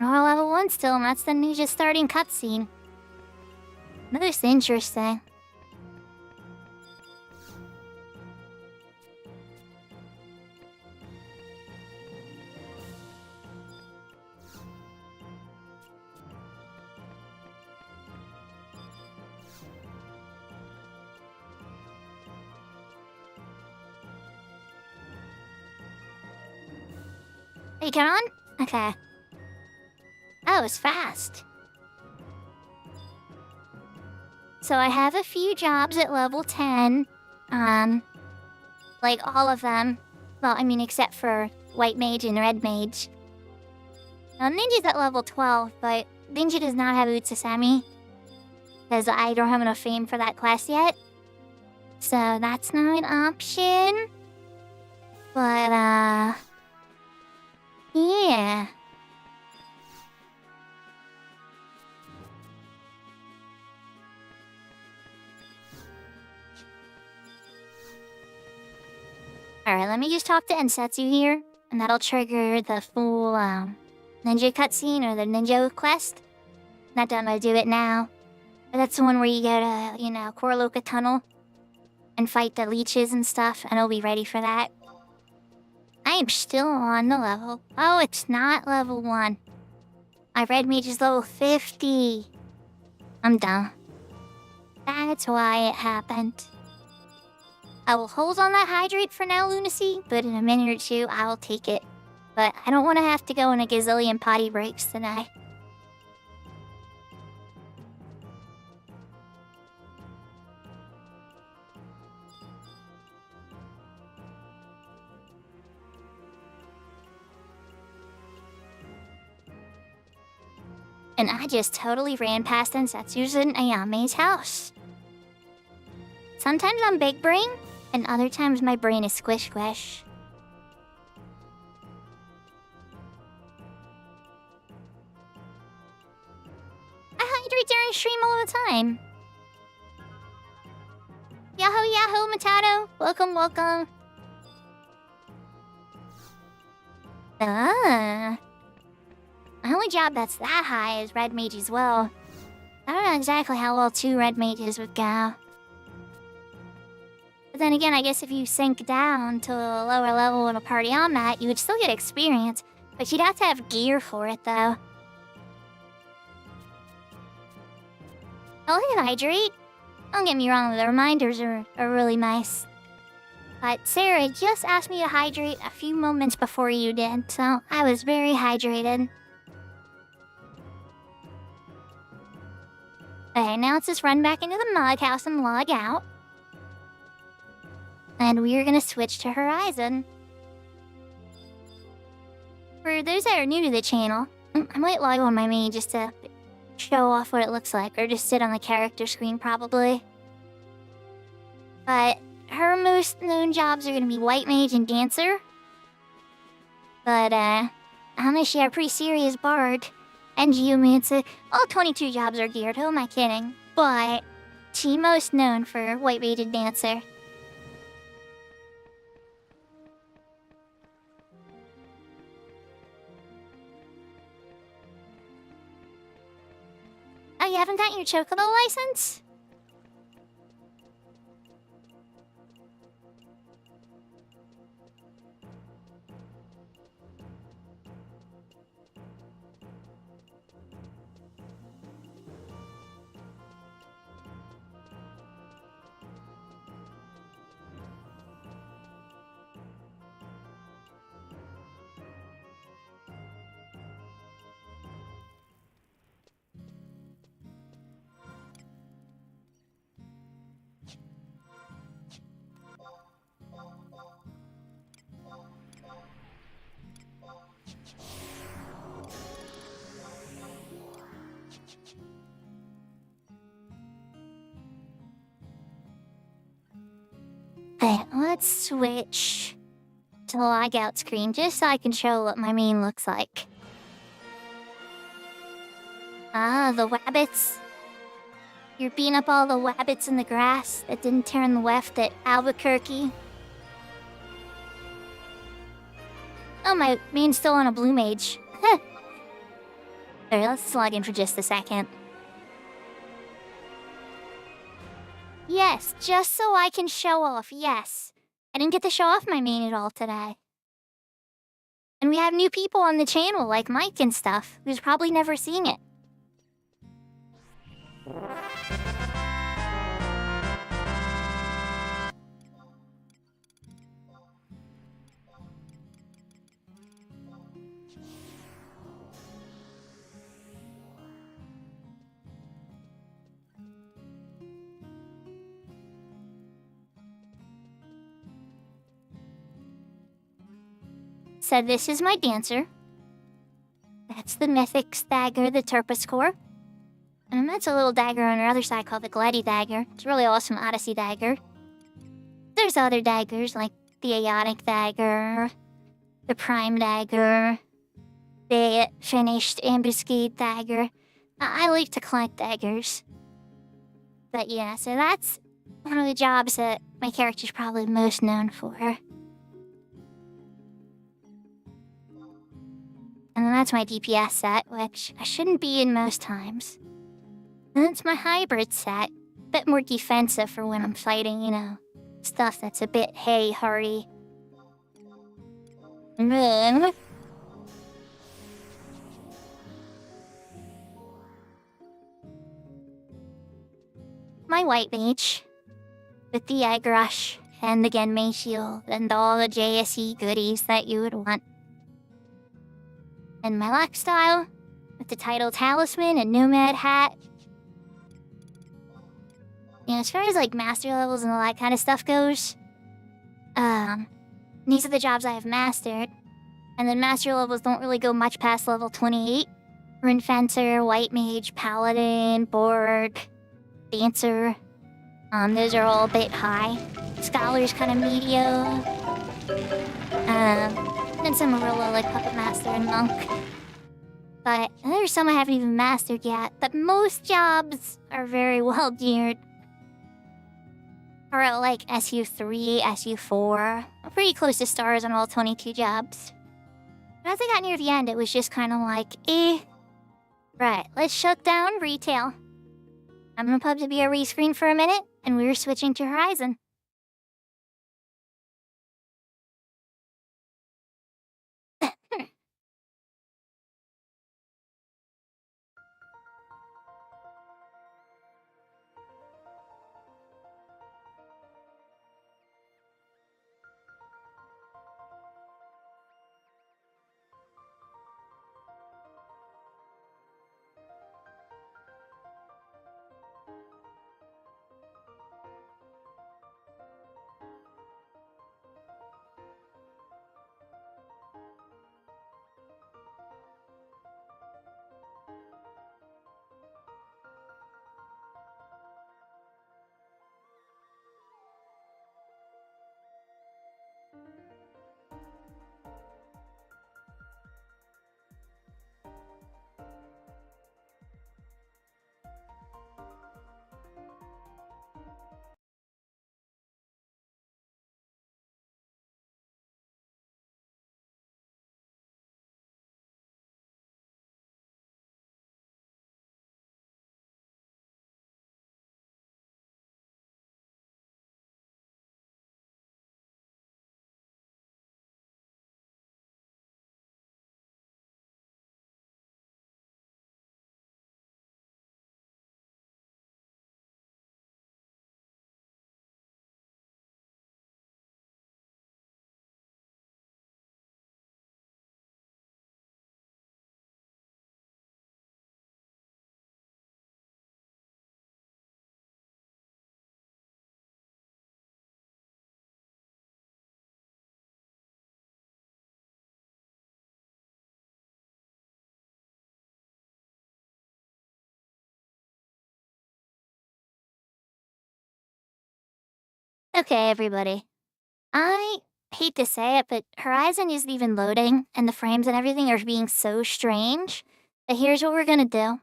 A: We're level 1 still, and that's the ninja starting cutscene. That's interesting. Hey, get on? Okay. That was fast. So I have a few jobs at level 10. Like all of them. Well, I mean, except for White Mage and Red Mage. Now, Ninja's at level 12, but Ninja does not have Utsasami. Because I don't have enough fame for that class yet. So that's not an option. But, yeah. Alright, let me just talk to Ensatsu here, and that'll trigger the full, ninja cutscene or the ninja quest. Not done, I do it now. But that's the one where you go to, Korloka Tunnel and fight the leeches and stuff, and I'll be ready for that. I am still on the level. Oh, it's not level 1. My red mage is level 50. I'm done. That's why it happened. I will hold on that hydrate for now, Lunacy, but in a minute or two, I will take it. But I don't want to have to go in a gazillion potty breaks tonight. And I just totally ran past Ensatsu's and Ayame's house. Sometimes I'm big brain, and other times my brain is squish squish. I hydrate during stream all the time. Yahoo yahoo, Matado. Welcome, welcome. My only job that's that high is red mage as well. I don't know exactly how well 2 red mages would go. But then again, I guess if you sink down to a lower level in a party on that, you would still get experience, but you'd have to have gear for it though. I'll hit hydrate. Don't get me wrong, the reminders are really nice. But Sarah just asked me to hydrate a few moments before you did, so I was very hydrated. Okay, now let's just run back into the mug house and log out. And we're gonna switch to Horizon. For those that are new to the channel, I might log on my main just to show off what it looks like, or just sit on the character screen probably. But her most known jobs are gonna be White Mage and Dancer. But, honestly, a pretty serious bard. And Geomancer. All 22 jobs are geared, who am I kidding? But she's most known for White Mage and Dancer. Oh, you haven't gotten your Chocobo license? Okay, let's switch to the logout screen just so I can show what my main looks like. Ah, the wabbits. You're beating up all the wabbits in the grass that didn't turn left at Albuquerque. Oh, my main's still on a blue mage. Alright, let's log in for just a second. Yes, just so I can show off, yes. I didn't get to show off my main at all today. And we have new people on the channel, like Mike and stuff, who's probably never seen it. So this is my dancer. That's the mythic dagger, the Turpus core. And that's a little dagger on her other side called the Gladi dagger. It's a really awesome Odyssey dagger. There's other daggers like the Aeonic dagger, the Prime dagger, the finished ambuscade dagger. I like to collect daggers. But yeah, so that's one of the jobs that my character's probably most known for. that's my DPS set, which I shouldn't be in most times. And that's my hybrid set, a bit more defensive for when I'm fighting, stuff that's a bit hey-hardy. And then my white mage, with the egg rush, and the Genmei shield, and all the JSE goodies that you would want. And my lock style, with the title talisman and nomad hat. As far as like master levels and all that kind of stuff goes, these are the jobs I have mastered. And then master levels don't really go much past level 28. Rune Fencer, White Mage, Paladin, Borg, Dancer. Those are all a bit high. Scholar's kind of medium. And some are real low, like Puppet Master and Monk. But there's some I haven't even mastered yet. But most jobs are very well geared. Or at like SU3, SU4. I'm pretty close to stars on all 22 jobs. But as I got near the end, it was just kind of like, right, let's shut down retail. I'm gonna pub to be a rescreen for a minute, and we're switching to Horizon. Okay, everybody. I hate to say it, but Horizon isn't even loading, and the frames and everything are being so strange that here's what we're gonna do.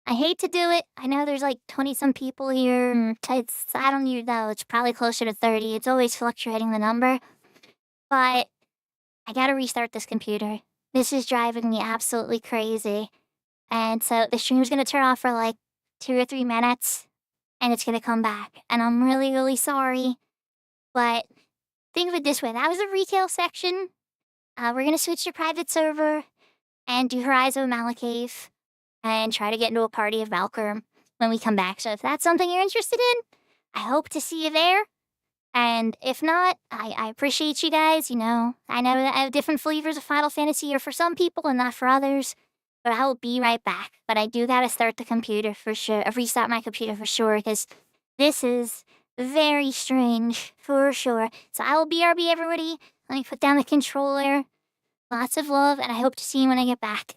A: I hate to do it. I know there's like 20-some people here, and I don't even know, it's probably closer to 30. It's always fluctuating the number. But I gotta restart this computer. This is driving me absolutely crazy. And so the stream's gonna turn off for like 2 or 3 minutes, and it's gonna come back. And I'm really, really sorry. But think of it this way. That was the retail section. We're gonna switch to private server and do Horizon Malakave and try to get into a party of Valkyr when we come back. So if that's something you're interested in, I hope to see you there. And if not, I appreciate you guys. I know that I have different flavors of Final Fantasy are for some people and not for others. But I will be right back. But I do gotta start the computer for sure. Restart my computer for sure, because this is very strange, for sure. So I will BRB everybody. Let me put down the controller. Lots of love, and I hope to see you when I get back.